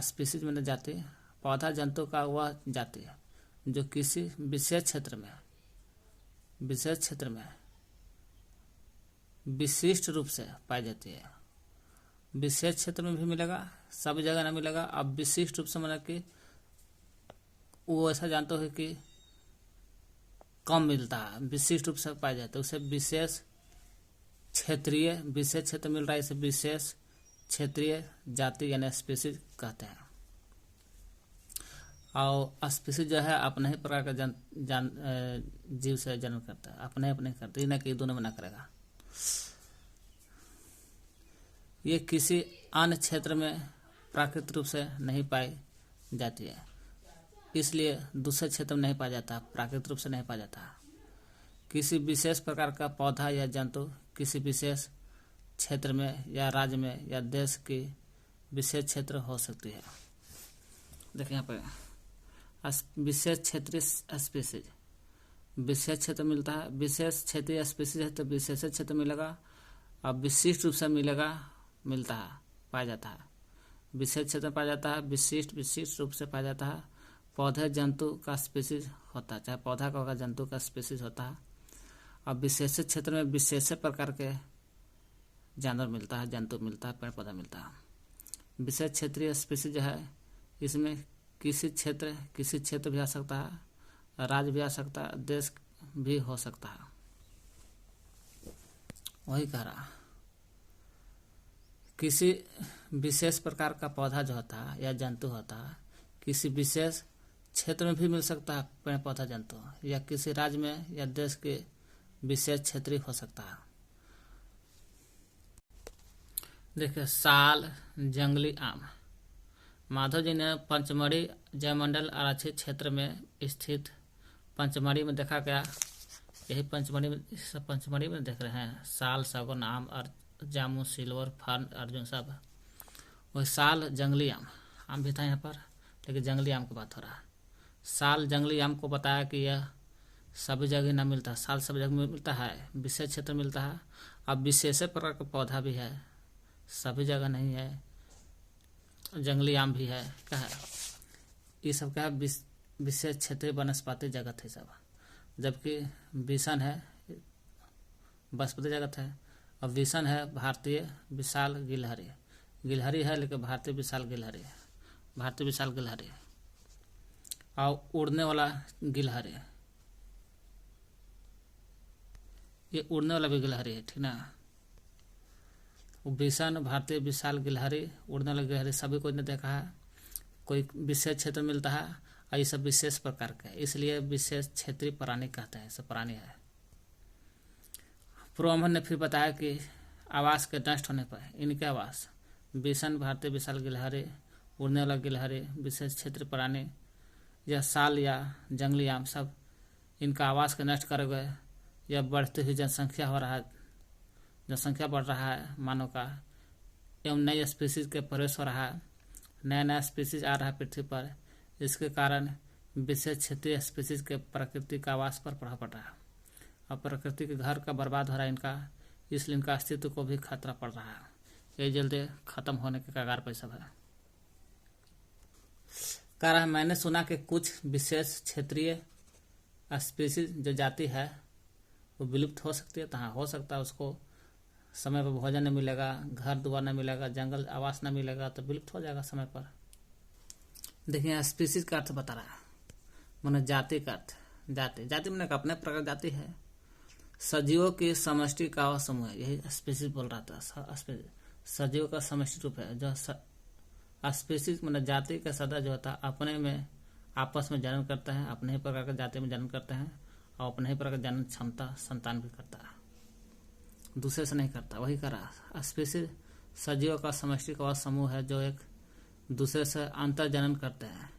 स्पीसीज मैंने जाति, पौधा जंतु का वह जाति है जो किसी विशेष क्षेत्र में विशिष्ट रूप से पाई जाती है। विशेष क्षेत्र में भी मिलेगा, सब जगह ना मिलेगा। अब विशिष्ट रूप से मतलब कि वो ऐसा जानते हो कि कम मिलता है, विशिष्ट रूप से पाया जाता है, उसे विशेष क्षेत्र मिल रहा है, इसे विशेष क्षेत्रीय जाति यानी स्पीसीज कहते हैं। और स्पीसीज जो है अपने ही प्रकार का जीव से जन्म करता है, अपने करते हैं, कि दोनों में ना करेगा। ये किसी अन्य क्षेत्र में प्राकृतिक रूप से नहीं पाई जाती है, इसलिए दूसरे क्षेत्र में नहीं पाया जाता, प्राकृतिक रूप से नहीं पाया जाता। किसी विशेष प्रकार का पौधा या जंतु किसी विशेष क्षेत्र में या राज्य में या देश की विशेष क्षेत्र हो सकती है। देखिए यहाँ पे विशेष क्षेत्रीय स्पीसीज, विशेष क्षेत्र मिलता है, विशेष क्षेत्रीय स्पीसीज है तो विशेष क्षेत्र मिलेगा, और विशिष्ट रूप से मिलता है, पाया जाता है। विशेष क्षेत्र में पाया जाता है, विशिष्ट रूप से पाया जाता है। पौधे जंतु का स्पीसीज होता है, चाहे पौधा का होगा जंतु का स्पीसीज होता है। और विशेष क्षेत्र में विशेष प्रकार के जानवर मिलता है, जंतु मिलता है, पेड़ पौधा मिलता है। विशेष क्षेत्रीय स्पीसीज जो है इसमें किसी क्षेत्र भी आ सकता है, राज्य भी आ सकता है, देश भी हो सकता है। वही कह रहा, किसी विशेष प्रकार का पौधा जो होता है या जंतु होता है किसी विशेष क्षेत्र में भी मिल सकता है, पेड़ पौधा जंतु, या किसी राज्य में या देश के विशेष क्षेत्रीय हो सकता है। देखिए, साल जंगली आम। माधव जी ने पंचमढ़ी जयमंडल आरक्षित क्षेत्र में स्थित पंचमढ़ी में देखा गया, यही पंचमढ़ी में देख रहे हैं, साल सागौन आम और जामुन सिल्वर फर्न अर्जुन सब। वही साल जंगली आम भी था यहाँ पर, लेकिन जंगली आम की बात हो रहा है। साल जंगली आम को बताया कि यह सभी जगह न मिलता, साल सभी जगह मिलता है, विशेष क्षेत्र मिलता है। अब विशेष प्रकार का पौधा भी है, सभी जगह नहीं है। जंगली आम भी है, क्या है, ये सब क्या है, विशेष क्षेत्रीय वनस्पति जगत है सब। जबकि विषण है, वनस्पति जगत है। और विषण है भारतीय विशाल गिलहरी, गिलहरी है लेकिन भारतीय विशाल गिलहरी है, भारतीय विशाल गिलहरी। और उड़ने वाला गिलहरी, ये उड़ने वाला भी गिलहरी है, ठीक ना। विषण, भारतीय विशाल गिलहरी, उड़ने वाला गिलहरी, सभी को ने देखा है। कोई विशेष क्षेत्र मिलता है और ये सब विशेष प्रकार के है, इसलिए विशेष क्षेत्रीय प्राणी कहते हैं, सब प्राणी है। प्रोमन ने फिर बताया कि आवास के नष्ट होने पर इनके आवास, विषण, भारतीय विशाल गिलहरी, उड़ने वाला गिलहरी, विशेष क्षेत्रीय प्राणी या साल या जंगली आम, सब इनका आवास के नष्ट कर गए। यह बढ़ती हुई जनसंख्या हो रहा है, जनसंख्या बढ़ रहा है मानव का, एवं नई स्पीसीज के प्रवेश हो रहा है, नया नया स्पीसीज आ रहा है पृथ्वी पर। इसके कारण विशेष क्षेत्रीय स्पीसीज के प्रकृति का आवास पर प्रभाव पड़ रहा है और प्रकृति के घर का बर्बाद हो रहा है इनका, इसलिए इनका अस्तित्व को भी खतरा पड़ रहा है। ये जल्दी खत्म होने के कगार पर सब है। कह रहा है मैंने सुना कि कुछ विशेष क्षेत्रीय स्पीसीज जो जाति है वो विलुप्त हो सकती है। तो हाँ, हो सकता है, उसको समय पर भोजन नहीं मिलेगा, घर दुआर नहीं मिलेगा, जंगल आवास नहीं मिलेगा, तो विलुप्त हो जाएगा समय पर। देखिए स्पीसीज का अर्थ बता रहा है, माने जाति का अर्थ। जाति, जाति मैंने अपने प्रकार जाति है, सजीवों की समष्टि का वह समूह है, यही स्पीसीज बोल रहा था। सजीवों का समष्टि रूप है। जो स्पीसीज मैंने जाति का सदस्य जो होता है अपने में आपस में जन्म करते हैं, अपने ही प्रकार के जाति में जन्म करते हैं और अपने ही प्रकार जन्म क्षमता संतान भी करता है, दूसरे से नहीं करता। वही करा स्पीसीज सजीवों का समष्टि का वह समूह है जो एक दूसरे से अंतर जन्म करते हैं।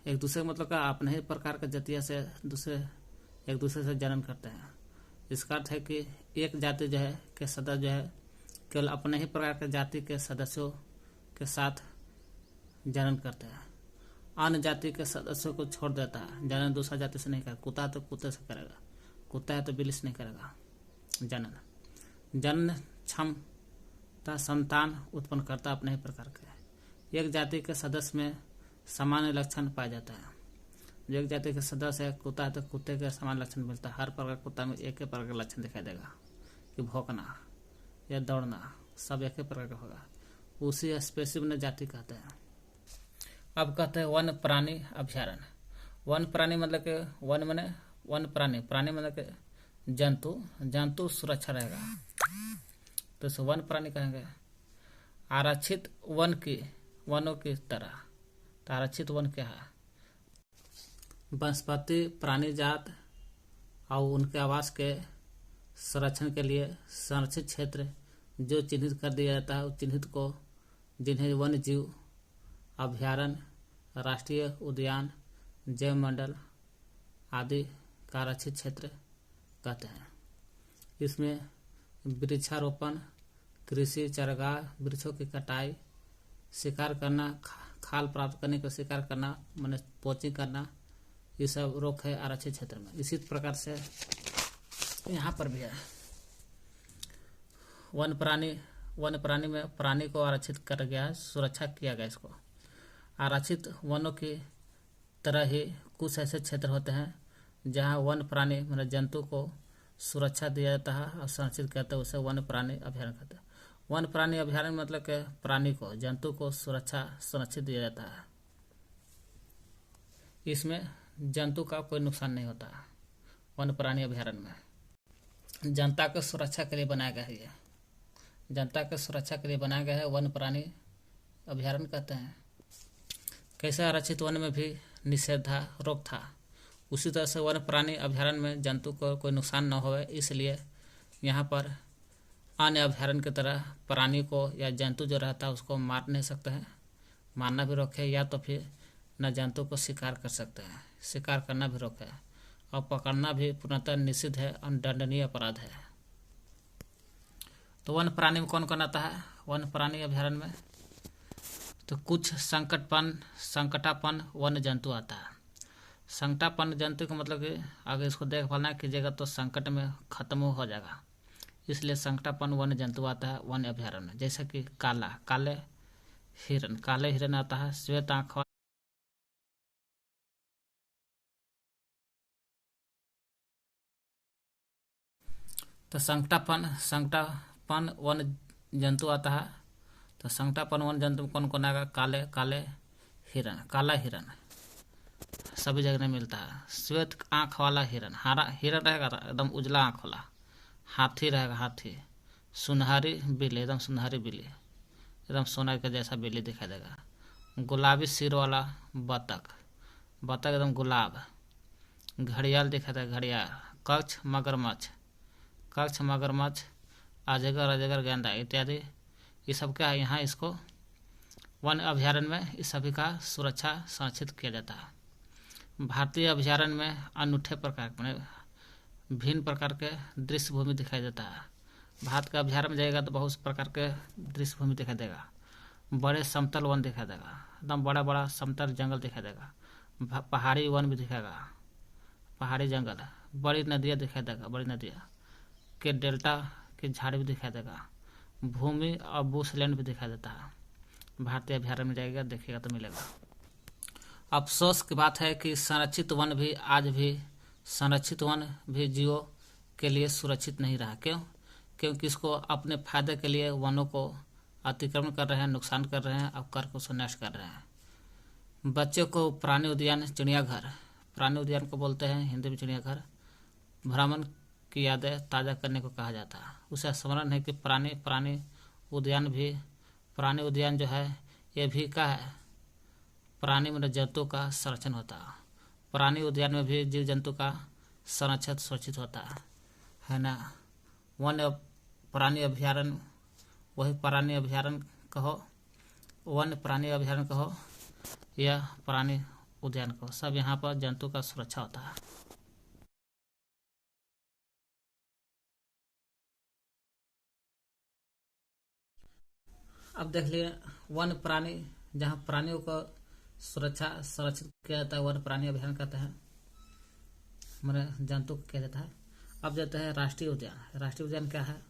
एक दूसरे मतलब का अपने ही प्रकार के जातिया से एक दूसरे से जन्म करते हैं। इसका अर्थ है कि एक जाति जो है के सदस्य जो है केवल अपने ही प्रकार के जाति के सदस्यों के साथ जन्म करते हैं, अन्य जाति के सदस्यों को छोड़ देता है। जनन दूसरा जाति से नहीं करेगा, कुत्ता है तो कुत्ते से करेगा, कुत्ता है तो बिल्ली से नहीं करेगा। जनन क्षमता संतान उत्पन्न करता अपने ही प्रकार के। एक जाति के सदस्य में सामान्य लक्षण पाया जाता है। जो एक जाति के सदस्य है कुत्ता है तो कुत्ते के समान लक्षण मिलता है। हर प्रकार कुत्ता में एक ही प्रकार का लक्षण दिखाई देगा कि भौंकना या दौड़ना, सब एक ही प्रकार का होगा। उसी स्पेसिफिक जाति कहते हैं। अब कहते हैं वन प्राणी अभ्यारण्य। वन प्राणी मतलब कि वन माने वन प्राणी, प्राणी मतलब कि जंतु, जंतु सुरक्षा रहेगा तो इसे वन प्राणी कहेंगे। आरक्षित वन की, वनों की तरह। तो आरक्षित वन क्या है? वनस्पति प्राणी जात और उनके आवास के संरक्षण के लिए संरक्षित क्षेत्र जो चिन्हित कर दिया जाता है, उस चिन्हित को जिन्हें वन्य जीव अभ्यारण्य, राष्ट्रीय उद्यान, जैव मंडल आदि का आरक्षित क्षेत्र कहते हैं। इसमें वृक्षारोपण, कृषि, चरागाह, वृक्षों की कटाई, शिकार करना, खाल प्राप्त करने का शिकार करना, माने पोचिंग करना, ये सब रोक है आरक्षित क्षेत्र में। इसी प्रकार से यहाँ पर भी है। वन प्राणी में प्राणी को आरक्षित कर गया है, सुरक्षा किया गया इसको। आरक्षित वनों की तरह ही कुछ ऐसे क्षेत्र होते हैं जहाँ वन प्राणी मतलब जंतु को सुरक्षा दिया जाता है और संरक्षित करते हैं, उसे वन प्राणी अभ्यारण्य कहते हैं। वन प्राणी अभ्यारण्य मतलब के प्राणी को, जंतु को सुरक्षा संरक्षित दिया जाता है। इसमें जंतु का कोई नुकसान नहीं होता। वन प्राणी अभ्यारण्य में जनता की सुरक्षा के लिए बनाया गया है। ये जनता की सुरक्षा के लिए बनाया गया है, वन प्राणी अभ्यारण्य कहते हैं। कैसे आरक्षित वन में भी निषेध था, रोक था, उसी तरह से वन प्राणी अभ्यारण्य में जंतु को कोई नुकसान न हो, इसलिए यहाँ पर अन्य अभ्यारण्य की तरह प्राणी को या जंतु जो रहता है उसको मार नहीं सकते हैं, मारना भी रोके, या तो फिर न जंतु को शिकार कर सकते हैं, शिकार करना भी रोके, और पकड़ना भी पूर्णतः निषिद्ध है और दंडनीय अपराध है। तो वन प्राणी में कौन कौन आता है? वन प्राणी अभ्यारण्य में तो कुछ संकटापन वन जंतु आता है। संकटापन्न जंतु का मतलब कि अगर इसको देखभाल ना कीजिएगा तो संकट में खत्म हो जाएगा, इसलिए संकटापन्न वन्य जंतु आता है वन्य अभ्यारण्य। जैसे कि काले हिरन आता है, श्वेत आँख। तो संकटापन्न वन्य जंतु आता है। तो संकटापन्न वन्य जंतु कौन कौन आएगा? काला हिरन सभी जगह नहीं मिलता है। श्वेत आँख वाला हिरन रहेगा एकदम उजला आँख वाला। हाथी रहेगा, सुनहरी बिल्ली, एकदम सुनहरी बिल्ली, एकदम सोना के जैसा बिल्ली दिखाई देगा। गुलाबी सिर वाला बतख एकदम गुलाब। घड़ियाल दिखाई देगा, घड़ियाल। कच्छ मगरमच्छ, अजगर गेंडा इत्यादि, ये सब क्या है यहाँ इसको वन अभ्यारण्य में इस सभी का सुरक्षा संरक्षित किया जाता है। भारतीय अभ्यारण्य में अनूठे प्रकार भिन्न प्रकार के दृश्य भूमि दिखाई देता है। भारत का अभ्यारण्य में जाएगा तो बहुत प्रकार के दृश्य भूमि दिखाई देगा। बड़े समतल वन दिखाई देगा, एकदम बड़ा समतल जंगल दिखाई देगा। पहाड़ी वन भी दिखाएगा, पहाड़ी जंगल। बड़ी नदियाँ दिखाई देगा, बड़ी नदियाँ के डेल्टा के झाड़ भी दिखाई देगा। भूमि और बुशलैंड भी दिखाई देता है। भारतीय अभ्यारण्य में जाएगा देखिएगा तो मिलेगा। अफसोस की बात है कि आज भी संरक्षित वन भी जीवों के लिए सुरक्षित नहीं रहा। क्यों? क्योंकि इसको अपने फायदे के लिए वनों को अतिक्रमण कर रहे हैं, नुकसान कर रहे हैं और कर को नष्ट कर रहे हैं। बच्चों को प्राणी उद्यान को बोलते हैं हिंदी में चिड़ियाघर, भ्रमण की यादें ताज़ा करने को कहा जाता है। उसे स्मरण है कि प्राणी उद्यान जो है ये भी क्या है, प्राणी मतलब जंतु का संरक्षण होता है। प्राणी उद्यान में भी जीव जंतु का संरक्षण सुरक्षित होता है ना। वन्य प्राणी अभ्यारण्य, वही प्राणी अभ्यारण्य कहो, वन्य प्राणी अभ्यारण्य कहो या प्राणी उद्यान कहो, सब यहाँ पर जंतु का सुरक्षा होता है। अब देख लिए वन्य प्राणी, जहाँ प्राणियों को संरक्षित किया जाता है वन्य प्राणी अभ्यारण्य कहते हैं, मैंने जंतु को किया जाता है। अब जाते हैं राष्ट्रीय उद्यान क्या है?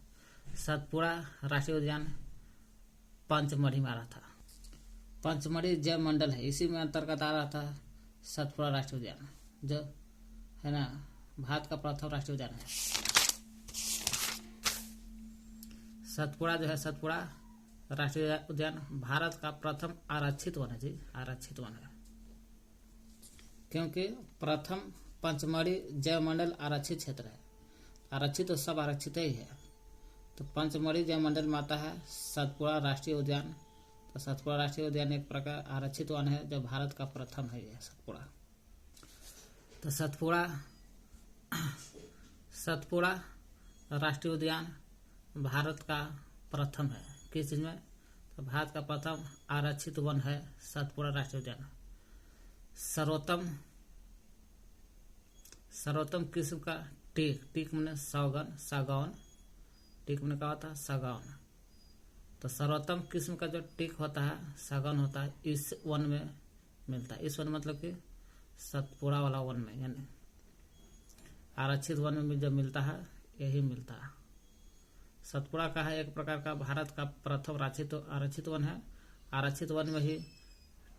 सतपुड़ा राष्ट्रीय उद्यान पंचमढ़ी में आ रहा था। पंचमढ़ी जैव मंडल है, इसी में अंतर्गत आ रहा था सतपुड़ा राष्ट्रीय उद्यान, जो है ना भारत का प्रथम राष्ट्रीय उद्यान है। सतपुड़ा राष्ट्रीय उद्यान भारत का प्रथम आरक्षित वन है जी, आरक्षित वन है। क्योंकि प्रथम पंचमढ़ी जैव मंडल आरक्षित क्षेत्र है। आरक्षित तो सब आरक्षित ही है। तो पंचमढ़ी जैव मंडल में आता है सतपुड़ा राष्ट्रीय उद्यान। तो सतपुड़ा राष्ट्रीय उद्यान एक प्रकार आरक्षित वन है जो भारत का प्रथम है, यह सतपुड़ा। तो सतपुड़ा राष्ट्रीय उद्यान भारत का प्रथम है। किस चीज में? तो भारत का प्रथम आरक्षित वन है सतपुड़ा राष्ट्रीय उद्यान। सर्वोत्तम किस्म का टीक मैंने सागौन, टीक मैंने कहा था सागौन। तो सर्वोत्तम किस्म का जो टीक होता है, सागौन होता है, इस वन में मिलता है। इस वन मतलब कि सतपुड़ा वाला वन में, यानी आरक्षित वन में जो मिलता है यही मिलता है। सतपुड़ा का है एक प्रकार का भारत का प्रथम आरक्षित वन है। आरक्षित वन में ही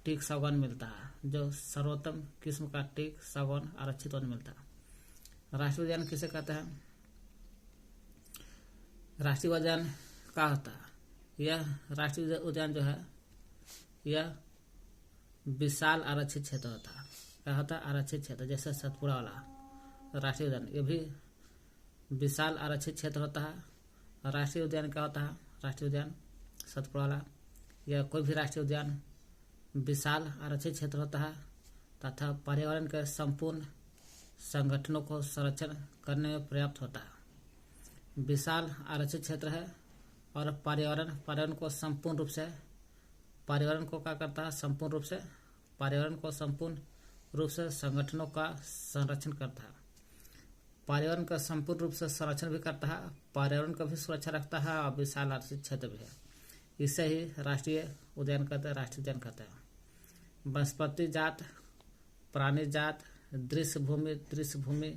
टीक सागौन मिलता है, जो सर्वोत्तम किस्म का टीक सागौन आरक्षित वन मिलता है। राष्ट्रीय उद्यान किसे कहते हैं? राष्ट्रीय उद्यान क्या होता है? यह राष्ट्रीय उद्यान जो है यह विशाल आरक्षित क्षेत्र होता है। क्या होता है? आरक्षित क्षेत्र। जैसे सतपुड़ा वाला राष्ट्रीय उद्यान, ये भी विशाल आरक्षित क्षेत्र होता है। राष्ट्रीय उद्यान क्या होता है? राष्ट्रीय उद्यान सतपुड़ा वाला या कोई भी राष्ट्रीय उद्यान विशाल आरक्षित क्षेत्र होता है तथा पर्यावरण के संपूर्ण संगठनों को संरक्षण करने में पर्याप्त होता है। विशाल आरक्षित क्षेत्र है और पर्यावरण को संपूर्ण रूप से, पर्यावरण को क्या करता है? संपूर्ण रूप से पर्यावरण को संपूर्ण रूप से संगठनों का संरक्षण करता है। पर्यावरण का संपूर्ण रूप से संरक्षण भी करता है, पर्यावरण का भी सुरक्षा रखता है और विशाल आरक्षित क्षेत्र भी है। इसे ही राष्ट्रीय उद्यान कहते हैं, राष्ट्रीय उद्यान कहते हैं। वनस्पति जात, प्राणी जात, दृश्य भूमि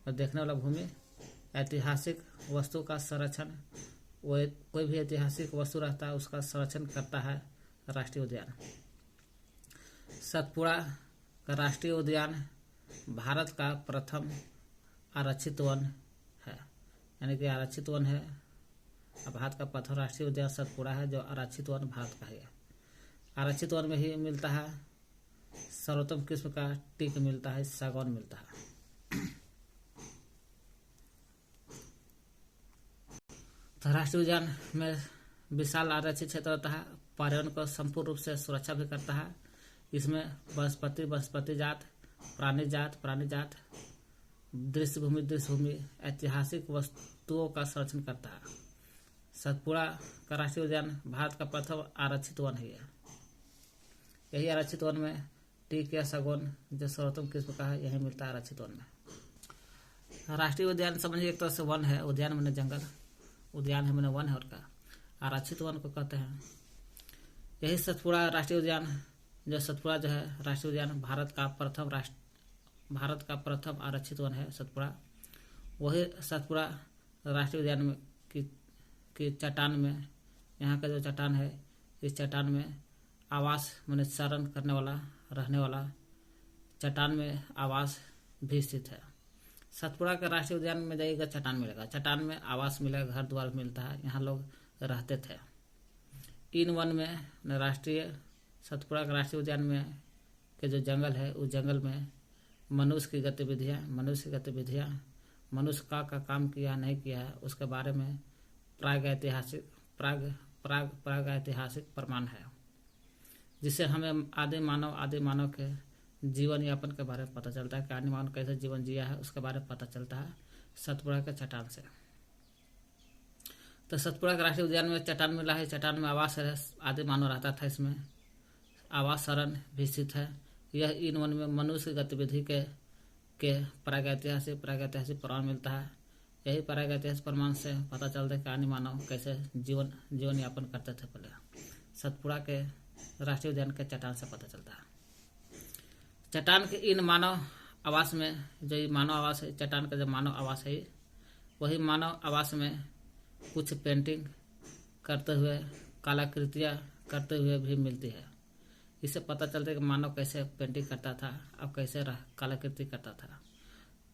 और देखने वाला भूमि। ऐतिहासिक वस्तु का संरक्षण, कोई भी ऐतिहासिक वस्तु रहता है उसका संरक्षण करता है राष्ट्रीय उद्यान। सतपुड़ा का राष्ट्रीय उद्यान भारत का प्रथम आरक्षित वन है, यानी कि आरक्षित वन है। भारत का प्रथम राष्ट्रीय उद्यान सतपुड़ा है जो आरक्षित वन भारत का है। आरक्षित वन में ही मिलता है सर्वोत्तम किस्म का टीक मिलता है, सागौन मिलता है। तो राष्ट्रीय उद्यान में विशाल आरक्षित क्षेत्र होता है, पर्यावरण को संपूर्ण रूप से सुरक्षा भी करता है। इसमें वनस्पति जात, प्राणी जात, दृश्य भूमि, ऐतिहासिक वस्तुओं का संरक्षण करता है। सतपुड़ा का राष्ट्रीय उद्यान भारत का प्रथम आरक्षित वन है। यही आरक्षित वन में टीक या सागौन जो सर्वोत्तम किस्म का है यही मिलता है आरक्षित वन में। राष्ट्रीय उद्यान समझिए एक तरह से वन है, उद्यान मैंने जंगल, उद्यान है मैंने वन है, और का आरक्षित वन को कहते हैं। यही सतपुड़ा राष्ट्रीय उद्यान सतपुड़ा जो है राष्ट्रीय उद्यान भारत का प्रथम आरक्षित वन है सतपुड़ा। वही सतपुड़ा राष्ट्रीय उद्यान में की चट्टान में, यहाँ का जो चट्टान है इस चट्टान में आवास माने शरण करने वाला, रहने वाला चट्टान में आवास भी स्थित है। सतपुड़ा के राष्ट्रीय उद्यान में जाइएगा चट्टान मिलेगा, चट्टान में आवास मिलेगा, घर द्वार मिलता है, यहाँ लोग रहते थे। इन वन में राष्ट्रीय सतपुड़ा के राष्ट्रीय उद्यान में के जो जंगल है उस जंगल में मनुष्य की गतिविधियाँ, मनुष्य का काम किया नहीं किया है उसके बारे में प्राग ऐतिहासिक प्रमाण है, जिससे हमें आदि मानव के जीवन यापन के बारे में पता चलता है कि आदि मानव कैसे जीवन जिया है उसके बारे में पता चलता है सतपुड़ा के चट्टान से। तो सतपुड़ा के राष्ट्रीय उद्यान में चट्टान मिला है, चट्टान में आवास है, आदि मानव रहता था, इसमें आवास शरण भी स्थित है। यह इन वन में मनुष्य की गतिविधि के प्रागैतिहासिक प्रमाण मिलता है। यही प्रागैतिहासिक प्रमाण से पता चलता है कि आदि मानव कैसे जीवन यापन करते थे पहले। सतपुड़ा के राष्ट्रीय उद्यान के चट्टान से पता चलता है। चट्टान के इन मानव आवास में जो ये मानव आवास है, चट्टान का जो मानव आवास है वही मानव आवास में कुछ पेंटिंग करते हुए, कलाकृतियाँ करते हुए भी मिलती है। इससे पता चलता है कि मानव कैसे पेंटिंग करता था और कैसे कलाकृति करता था।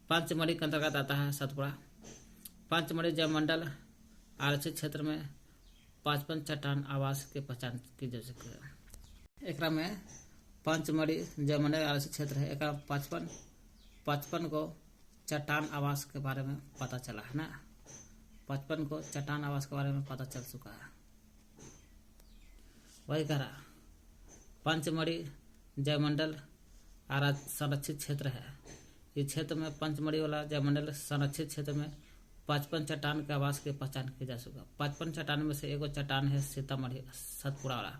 पंचमढ़ी के अंतर्गत आता है सतपुड़ा। पंचमढ़ी जयमंडल आरक्षित क्षेत्र में 55 चट्टान आवास की पहचान की जा सकती है। एक में पंचमढ़ी जयमंडल आरक्षित क्षेत्र है, एक 55 को चट्टान आवास के बारे में पता चला है ना, 55 को चट्टान आवास के बारे में पता चल चुका है। वही कह रहा पंचमढ़ी जयमंडल संरक्षित क्षेत्र है। इस क्षेत्र में पंचमढ़ी वाला जयमंडल संरक्षित क्षेत्र में 55 चट्टान के आवास की पहचान की जा चुका। 55 चट्टान में से एगो चट्टान है सीतामढ़ी सतपुड़ा वाला।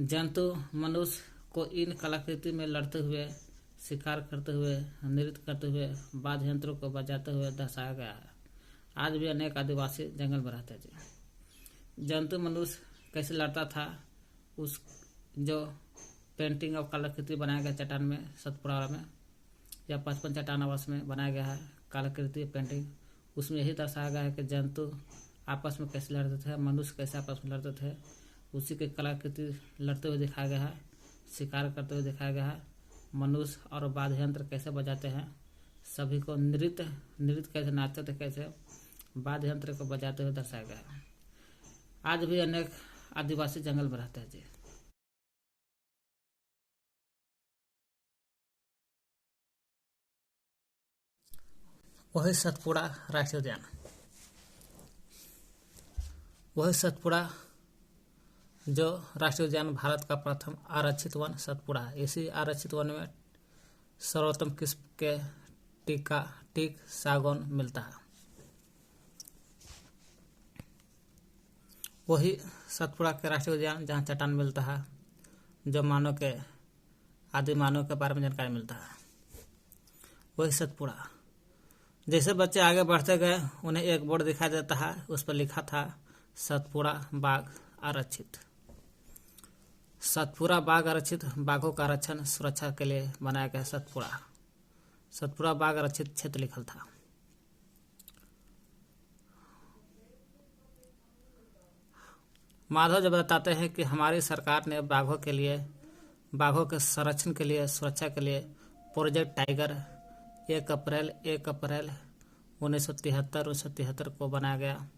जंतु मनुष्य को इन कलाकृति में लड़ते हुए, शिकार करते हुए, नृत्य करते हुए, वाद्य यंत्रों को बजाते हुए दर्शाया गया है। आज भी अनेक आदिवासी जंगल में रहते थे। जंतु मनुष्य कैसे लड़ता था उस जो पेंटिंग और कलाकृति बनाया गया चट्टान में सतपुड़ा में या 55 चट्टान आवास में बनाया गया है कलाकृति पेंटिंग, उसमें यही दर्शाया गया है कि जंतु आपस में कैसे लड़ते थे, मनुष्य कैसे आपस में लड़ते थे, उसी के कलाकृति लड़ते हुए दिखाया गया है, शिकार करते हुए दिखाया गया है। मनुष्य और वाद्य यंत्र कैसे बजाते हैं, सभी को नृत्य कैसे नाचते थे, कैसे वाद्य यंत्र को बजाते हुए दर्शाया गया है। आज भी अनेक आदिवासी जंगल में रहते हैं जी। वही सतपुड़ा राष्ट्रीय उद्यान, वही सतपुड़ा जो राष्ट्रीय उद्यान भारत का प्रथम आरक्षित वन सतपुड़ा है। इसी आरक्षित वन में सर्वोत्तम किस्म के टीक सागौन मिलता है। वही सतपुड़ा के राष्ट्रीय उद्यान जहाँ चट्टान मिलता है, जो आदि मानव के बारे में जानकारी मिलता है, वही सतपुड़ा। जैसे बच्चे आगे बढ़ते गए उन्हें एक बोर्ड दिखाई देता है, उस पर लिखा था सतपुड़ा बाघ आरक्षित। सतपुड़ा बाघ आरक्षित बाघों का आरक्षण सुरक्षा के लिए बनाया गया। सतपुड़ा बाघ आरक्षित क्षेत्र लिखल था। माधव जब बताते हैं कि हमारी सरकार ने बाघों के संरक्षण के लिए, सुरक्षा के लिए प्रोजेक्ट टाइगर 1 अप्रैल 1973 को बनाया गया।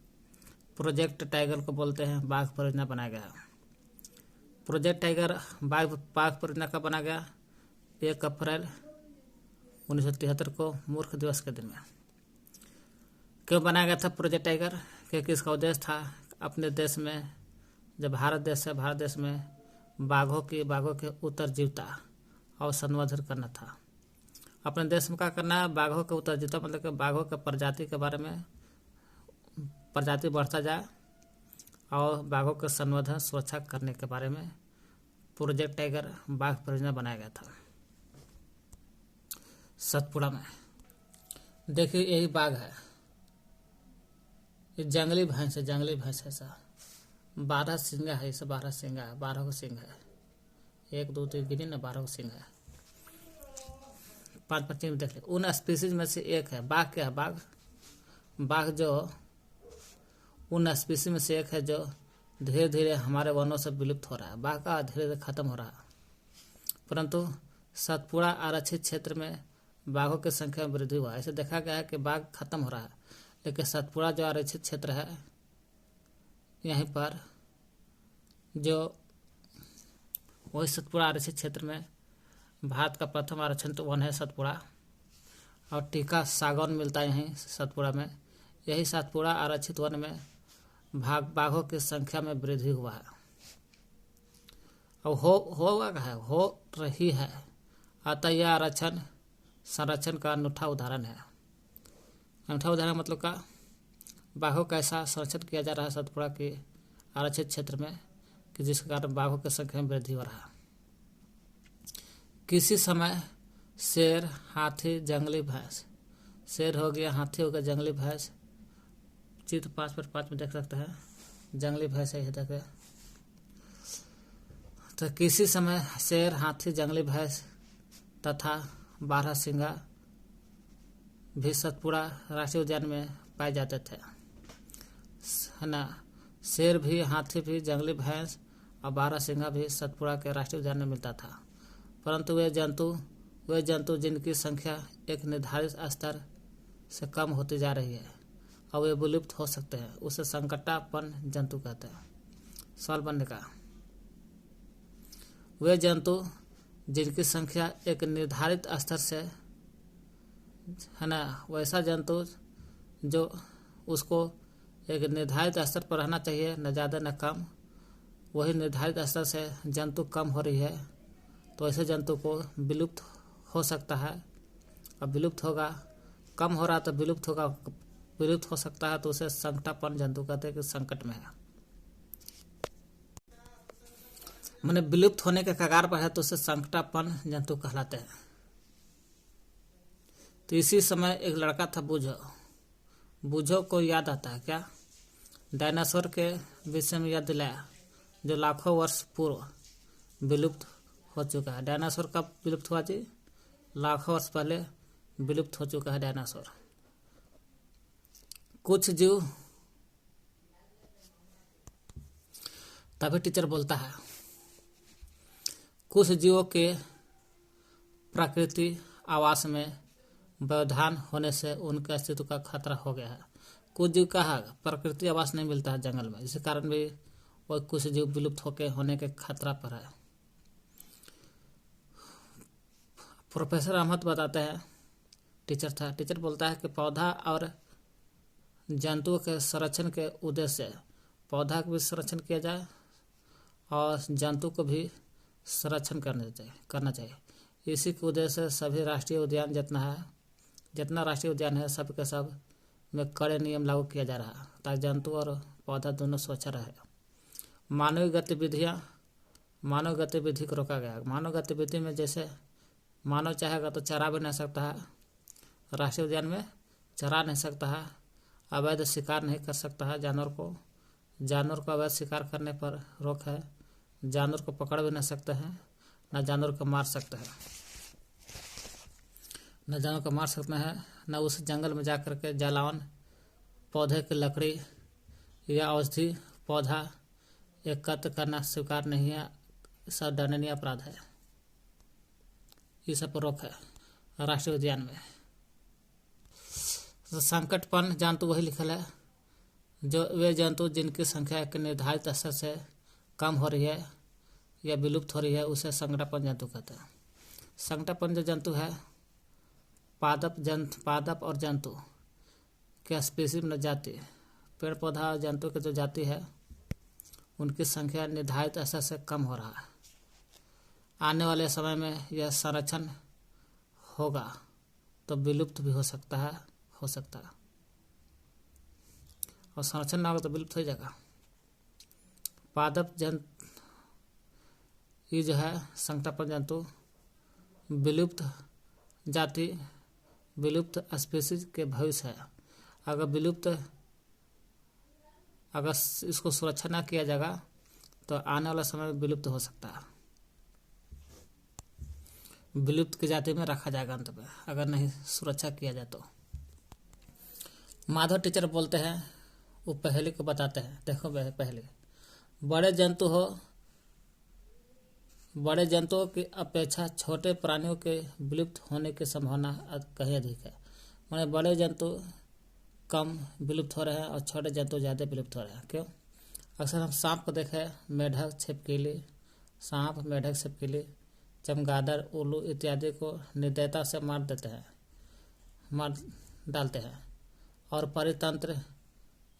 प्रोजेक्ट टाइगर को बोलते हैं बाघ परियोजना बनाया गया। प्रोजेक्ट टाइगर बाघ परियोजना का बना गया 1 अप्रैल 1973 को, मूर्ख दिवस के दिन में। क्यों बनाया गया था प्रोजेक्ट टाइगर? क्योंकि इसका उद्देश्य था अपने देश में, जब भारत देश में बाघों के उत्तरजीविता और संवर्धन करना था। अपने देश में क्या करना है? बाघों के उत्तरजीविता मतलब कि बाघों के प्रजाति के बारे में, प्रजाति बढ़ता जाए और बाघों के संवर्धन सुरक्षा करने के बारे में प्रोजेक्ट टाइगर बाघ परियोजना बनाया गया था सतपुड़ा में। देखिए यही बाघ है, ये जंगली भैंस है सा 12 सिंगा है, इसे 12 सिंगा है, 12 को सिंग है, 1 2 3 गिनी ना, 12 को सिंग है। 5 25 में देख ले। उन स्पीसीज में से एक है बाघ। क्या है? बाघ जो उन स्पीसीज में से एक है जो धीरे धीरे हमारे वनों से विलुप्त हो रहा है। बाघ का धीरे धीरे खत्म हो रहा है, परंतु सतपुड़ा आरक्षित क्षेत्र में बाघों की संख्या में वृद्धि हुआ है। ऐसे देखा गया है कि बाघ खत्म हो रहा है, लेकिन सतपुड़ा जो आरक्षित क्षेत्र है, यहीं पर जो वही सतपुड़ा आरक्षित क्षेत्र में भारत का प्रथम आरक्षित वन है सतपुड़ा, और टीका सागौन मिलता है यहीं सतपुड़ा में। यही सतपुड़ा आरक्षित वन में बाघों की संख्या में वृद्धि हुआ है और हो रही है। अतः यह संरक्षण का अनूठा उदाहरण है। अनूठा उदाहरण मतलब का बाघों का ऐसा संरक्षण किया जा रहा है सतपुड़ा के आरक्षित क्षेत्र में कि जिसके कारण बाघों की संख्या में वृद्धि हो रहा है। किसी समय शेर, हाथी, जंगली भैंस, शेर हो गया, हाथी हो गया, जंगली भैंस, चित्र 5/5 में देख सकते हैं, जंगली भैंस है देखे। तो किसी समय शेर, हाथी, जंगली भैंस तथा 12 सिंगा भी सतपुड़ा राष्ट्रीय उद्यान में पाए जाते थे, है ना। शेर भी, हाथी भी, जंगली भैंस और 12 सिंगा भी सतपुड़ा के राष्ट्रीय उद्यान में मिलता था, परंतु वे जंतु जिनकी संख्या एक निर्धारित स्तर से कम होती जा रही है और वे विलुप्त हो सकते हैं, उसे संकटापन्न जंतु कहते हैं। सवाल बनने का, वे जंतु जिनकी संख्या एक निर्धारित स्तर से, है ना, वैसा जंतु जो उसको एक निर्धारित स्तर पर रहना चाहिए, न ज़्यादा न कम, वही निर्धारित स्तर से जंतु कम हो रही है, तो ऐसे जंतु को विलुप्त हो सकता है। अब विलुप्त होगा, कम हो रहा तो विलुप्त होगा, विलुप्त हो सकता है तो उसे संकटापन्न जंतु कहते हैं कि संकट में है, मैंने विलुप्त होने के कगार पर है तो उसे संकटापन्न जंतु कहलाते हैं। तो इसी समय एक लड़का था बूझो को याद आता है क्या? डायनासोर के विषय में याद दिलाया, जो लाखों वर्ष पूर्व विलुप्त हो चुका है। डायनासोर कब विलुप्त हुआ जी? लाखों वर्ष पहले विलुप्त हो चुका है डायनासोर। कुछ जीव, तभी टीचर बोलता है, कुछ जीवों के प्रकृति आवास में व्यवधान होने से उनके अस्तित्व का खतरा हो गया है। कुछ जीव का प्रकृति आवास नहीं मिलता है जंगल में, इसी कारण भी वह कुछ जीव विलुप्त होने के खतरा पर है। प्रोफेसर अहमद बताते हैं, टीचर बोलता है कि पौधा और जंतुओं के संरक्षण के उद्देश्य से पौधा का भी संरक्षण किया जाए और जंतु को भी संरक्षण करना चाहिए। इसी के उद्देश्य से सभी राष्ट्रीय उद्यान जितना राष्ट्रीय उद्यान है सब के सब में कड़े नियम लागू किया जा रहा है ताकि जंतु और पौधा दोनों स्वच्छ रहे। मानवीय गतिविधि को रोका गया। मानव गतिविधि में जैसे मानव चाहेगा तो चरा भी नहीं सकता है, राष्ट्रीय उद्यान में चरा नहीं सकता है, अवैध शिकार नहीं कर सकता है जानवर को अवैध शिकार करने पर रोक है। जानवर को पकड़ भी न सकते हैं, न जानवर को मार सकते हैं, न जानवर को मार सकते हैं, न उस जंगल में जाकर के जलावन पौधे की लकड़ी या औषधि पौधा एकत्र करना स्वीकार नहीं है, सब दंडनीय अपराध है। ये सब पर रोक है राष्ट्रीय उद्यान में। तो संकटपन जंतु वही लिखल है जो वे जंतु जिनकी संख्या एक निर्धारित स्तर से कम हो रही है या विलुप्त हो रही है, उसे संकटापन्न जंतु कहते हैं। संकटापन्न जो जंतु है पादप और जंतु के स्पीसीज में जाति, पेड़ पौधा और जंतु की जो जाति है उनकी संख्या निर्धारित स्तर से कम हो रहा है। आने वाले समय में यह संरक्षण होगा तो विलुप्त भी हो सकता है और संरक्षण ना होगा तो विलुप्त हो जाएगा। पादप जंतु ये जो है संकटापन्न जंतु विलुप्त जाति, विलुप्त स्पीसीज के भविष्य है। अगर इसको सुरक्षा ना किया जाएगा तो आने वाला समय में विलुप्त हो सकता है, विलुप्त की जाति में रखा जाएगा अंत में, अगर नहीं सुरक्षा किया जाए तो। माधव टीचर बोलते हैं, वो पहेली को बताते हैं। देखो पहले बड़े जंतुओं की अपेक्षा छोटे प्राणियों के विलुप्त होने की संभावना कहीं अधिक है। माने बड़े जंतु कम विलुप्त हो रहे हैं और छोटे जंतु ज़्यादा विलुप्त हो रहे हैं। क्यों? अक्सर हम सांप को देखें, मेढक, छिपकली, चमगादड़, उल्लू इत्यादि को निर्दयता से मार डालते हैं और परितंत्र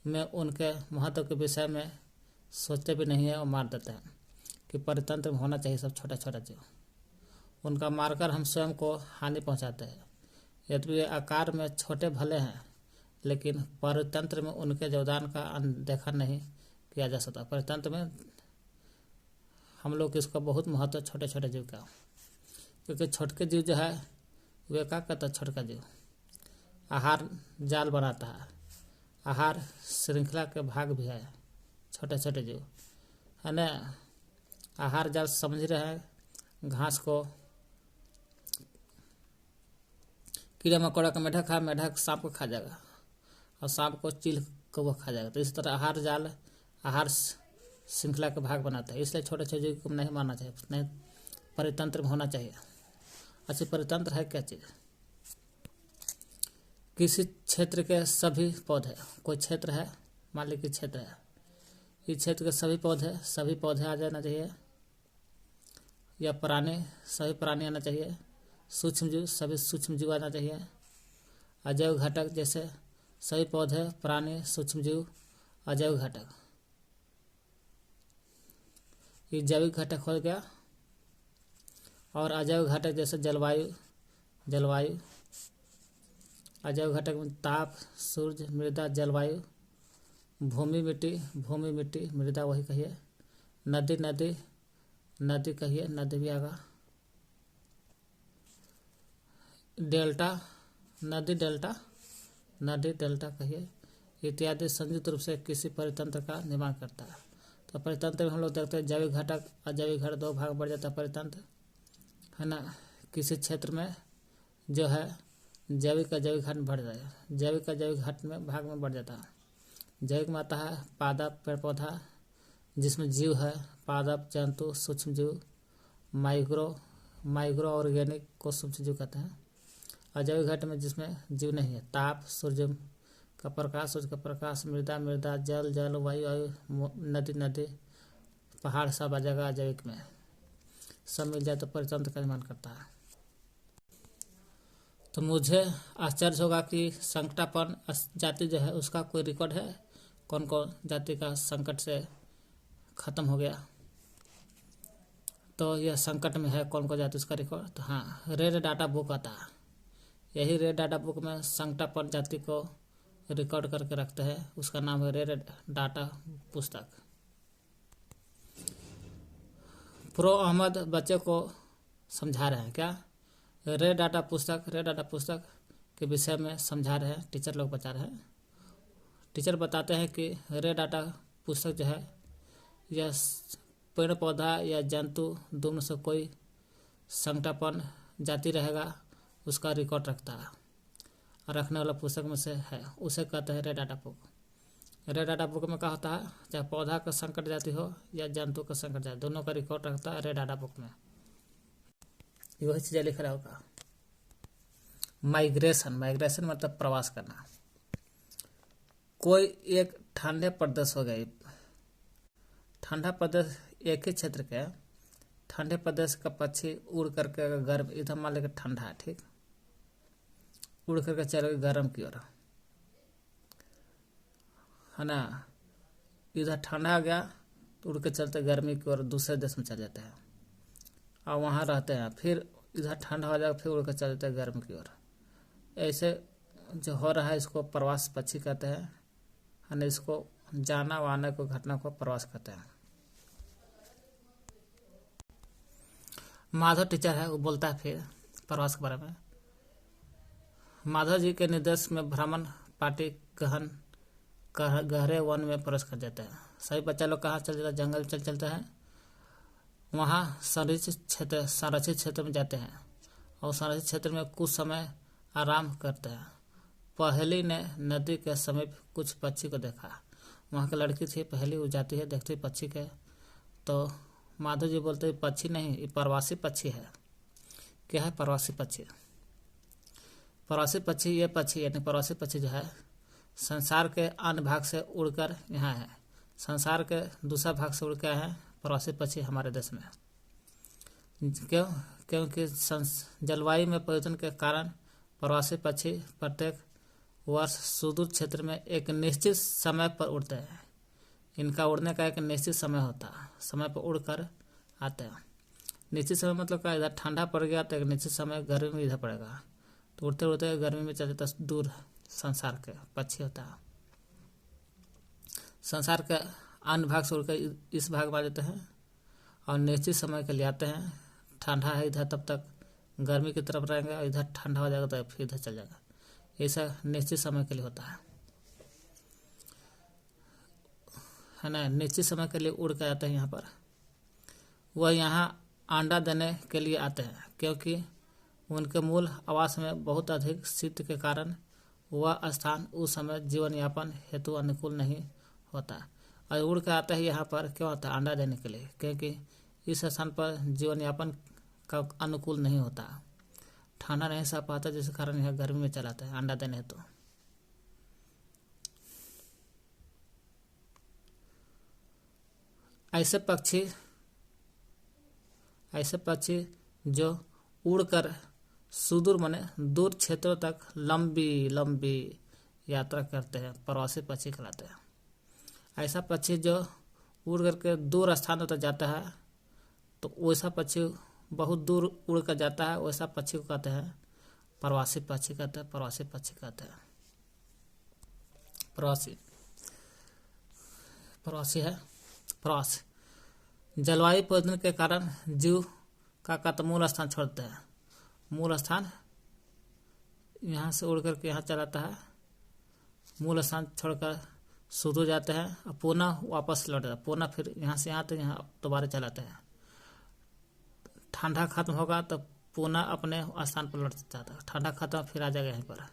में उनके महत्व के विषय में सोचते भी नहीं है और मार देते हैं कि परितंत्र में होना चाहिए सब छोटा छोटा जीव। उनका मारकर हम स्वयं को हानि पहुंचाते हैं। यद्यपि वे आकार में छोटे भले हैं लेकिन परितंत्र में उनके योगदान का अनदेखा नहीं किया जा सकता। परितंत्र में हम लोग इसका बहुत महत्व छोटे छोटे जीव का, क्योंकि छोटे जीव जो है वे क्या करता है, छोटा जीव आहार जाल बनाता है, आहार श्रृंखला के भाग भी है छोटे छोटे जीव, है ना। आहार जाल समझ रहे हैं, घास को कीड़ा मकोड़ा का मेढक सांप को खा जाएगा और सांप को चील को वो खा जाएगा। तो इस तरह आहार जाल आहार श्रृंखला के भाग बनाता है, इसलिए छोटे छोटे जीव को नहीं मारना चाहिए, नहीं परितंत्र में होना चाहिए। अच्छा, परितंत्र है क्या चीज़? किसी क्षेत्र के सभी पौधे, कोई क्षेत्र है, मान लीजिए क्षेत्र है, इस क्षेत्र के सभी पौधे आ जाना चाहिए, या सभी प्राणी आना चाहिए, सूक्ष्मजीव सभी सूक्ष्मजीव आना चाहिए, अजैव घटक जैसे सभी पौधे, प्राणी, सूक्ष्मजीव, अजैव घटक, ये जैविक घटक हो गया। और अजैव घटक जैसे जलवायु, अजैव घटक में ताप, सूर्य, मृदा, जलवायु, भूमि मिट्टी, मृदा वही कहिए, नदी कहिए, नदी भी आगा, नदी डेल्टा कहिए, इत्यादि संयुक्त रूप से किसी परितंत्र का निर्माण करता है। तो परितंत्र में हम लोग देखते हैं जैविक घटक, अजैविक घटक, दो भाग बढ़ जाता है परितंत्र, है ना। किसी क्षेत्र में जो है जैविक अजैविक घटक बढ़ जाएगा, जैविक अजैविक घटक में भाग में बढ़ जाता है। जैविक में आता है पादप, पेड़ पौधा जिसमें जीव है, पादप, जंतु, सूक्ष्म जीव, माइक्रो ऑर्गेनिक को सूक्ष्म जीव कहते हैं। अजैविक घटक में जिसमें जीव नहीं है, ताप, सूर्य का प्रकाश, मृदा, जल, वायु, नदी, पहाड़ सब आ जाएगा अजैविक में। सब मिल जाए तो परितंत्र का निर्माण करता है। तो मुझे आश्चर्य होगा कि संकटापन्न जाति जो है उसका कोई रिकॉर्ड है, कौन कौन जाति का संकट से खत्म हो गया, तो यह संकट में है कौन कौन जाति उसका रिकॉर्ड। तो हाँ, रेड डाटा बुक आता है, यही रेड डाटा बुक में संकटापन्न जाति को रिकॉर्ड करके रखते हैं, उसका नाम है रेड डाटा पुस्तक। प्रो अहमद बच्चे को समझा रहे हैं क्या, रेड डाटा पुस्तक के विषय में समझा रहे हैं, टीचर लोग बता रहे हैं। टीचर बताते हैं कि रेड डाटा पुस्तक जो है यह पेड़ पौधा या जंतु दोनों से कोई संकटापन्न जाति रहेगा उसका रिकॉर्ड रखता है, रखने वाला पुस्तक में से है, उसे कहते हैं red data book. Red data book में क्या होता है, चाहे पौधा का संकट जाति हो या जंतु का संकट जाति, दोनों का रिकॉर्ड रखता है रेड डाटा बुक में। वही चीज़ें लिख रहा होगा। माइग्रेशन, माइग्रेशन मतलब प्रवास करना। कोई एक ठंडे प्रदेश हो गई, ठंडा प्रदेश एक ही क्षेत्र के ठंडे प्रदेश का पक्षी उड़ करके अगर गर्म, इधर मान लेकर ठंडा है, ठीक, उड़ करके चले गर्म की ओर, है ना, इधर ठंडा आ गया तो उड़ के चलते गर्मी की ओर दूसरे देश में चले जाते हैं और वहाँ रहते हैं, फिर इधर ठंडा हो जाएगा फिर उड़ के चले जाते हैं गर्म की ओर। ऐसे जो हो रहा है इसको प्रवास पक्षी कहते हैं, है ना, इसको जाना व आने को घटना को प्रवास कहते हैं। माधव टीचर है, वो बोलता है फिर प्रवास के बारे में। माधव जी के निर्देश में भ्रमण पार्टी गहरे वन में प्रवेश कर जाते हैं। सभी बच्चा लोग कहाँ चल जाता है, जंगल चल चलते हैं, वहाँ संरक्षित क्षेत्र में जाते हैं और संरक्षित क्षेत्र में कुछ समय आराम करते हैं। पहली ने नदी के समीप कुछ पक्षी को देखा। वहाँ की लड़की थी पहली, वो जाती है देखती पक्षी के, तो माधव जी बोलते पक्षी नहीं, ये प्रवासी पक्षी है। क्या है प्रवासी पक्षी? प्रवासी पक्षी ये पक्षी यानी प्रवासी पक्षी जो है संसार के अन्य भाग से उड़कर यहाँ है, संसार के दूसरा भाग से उड़ के आए हैं प्रवासी पक्षी हमारे देश में। क्योंकि जलवायु में परिवर्तन के कारण प्रवासी पक्षी प्रत्येक वर्ष सुदूर क्षेत्र में एक निश्चित समय पर उड़ते हैं। इनका उड़ने का एक निश्चित समय होता है, समय पर उड़कर आते हैं। निश्चित समय मतलब क्या, इधर ठंडा पड़ गया तो एक निश्चित समय गर्मी में इधर पड़ेगा, तो उड़ते उड़ते गर्मी में चले जाते दूर संसार के पक्षी होता है। संसार के अन्य भाग से उड़कर इस भाग में आ जाते हैं और निश्चित समय के लिए आते हैं। ठंडा है इधर तब तक गर्मी की तरफ रहेंगे और इधर ठंडा हो जाएगा तो फिर इधर चल जाएगा, ऐसा निश्चित समय के लिए होता है ना। निश्चित समय के लिए उड़ के आते हैं यहाँ पर। वह यहाँ अंडा देने के लिए आते हैं क्योंकि उनके मूल आवास में बहुत अधिक शीत के कारण वह स्थान उस समय जीवन यापन हेतु अनुकूल नहीं होता। और उड़ के आते हैं यहाँ पर क्यों आता है, अंडा देने के लिए, क्योंकि इस स्थान पर जीवन यापन का अनुकूल नहीं होता, ठंडा नहीं सह पाता, जिस कारण यह गर्मी में चलाते हैं अंडा देने हेतु। ऐसे पक्षी जो उड़कर सुदूर माने दूर क्षेत्रों तक लंबी लंबी यात्रा करते हैं प्रवासी पक्षी कहलाते हैं। ऐसा पक्षी जो उड़ करके दूर स्थानों तक जाता है तो वैसा पक्षी बहुत दूर उड़ कर जाता है, वैसा पक्षी को कहते हैं प्रवासी पक्षी कहते हैं, प्रवासी पक्षी कहते हैं। प्रवासी है प्रवास। जलवायु परिवर्तन के कारण जीव का मूल स्थान छोड़ते हैं। मूल स्थान यहाँ से उड़ करके यहाँ चलाता है, मूल स्थान छोड़कर सुदूर जाते हैं और पुनः वापस लौट जाता है, पुनः फिर यहाँ से यहाँ तो यहाँ दोबारा चलाते हैं। ठंडा खत्म होगा तो पुनः अपने स्थान पर लौट जाता है, ठंडा खत्म फिर आ जाएगा यहीं पर।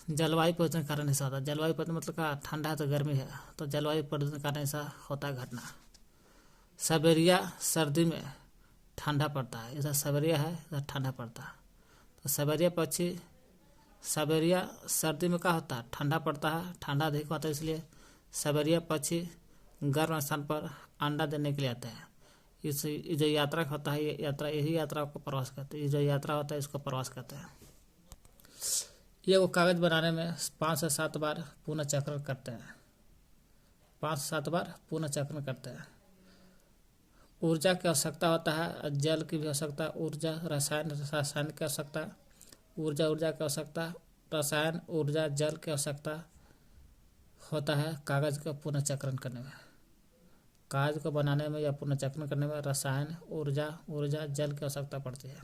जलवायु परिवर्तन के कारण ऐसा होता है। जलवायु परिवर्तन मतलब क्या, ठंडा है तो गर्मी है, तो जलवायु परिवर्तन के कारण ऐसा होता है घटना। साइबेरिया सर्दी में ठंडा पड़ता है, इधर साइबेरिया है इधर ठंडा पड़ता है, तो साइबेरिया सर्दी में क्या होता है, ठंडा पड़ता है, ठंडा अधिक होता है, इसलिए साइबेरिया पक्षी गर्म स्थान पर अंडा देने के लिए आते हैं। इस जो यात्रा होता है यही यात्रा को प्रवास कहते हैं। ये जो यात्रा होता है इसको प्रवास कहते हैं। ये वो कागज बनाने में 5 से 7 बार पुनः चक्रण करते हैं, 5 से 7 बार पुनः चक्रण करते हैं। ऊर्जा की आवश्यकता होता है, जल की भी आवश्यकता, ऊर्जा रासायन की आवश्यकता, ऊर्जा की आवश्यकता, रसायन ऊर्जा जल की आवश्यकता होता है कागज का पुनः चक्रण करने में। कागज को बनाने में या पुनः चक्रण करने में रसायन ऊर्जा जल की आवश्यकता पड़ती है।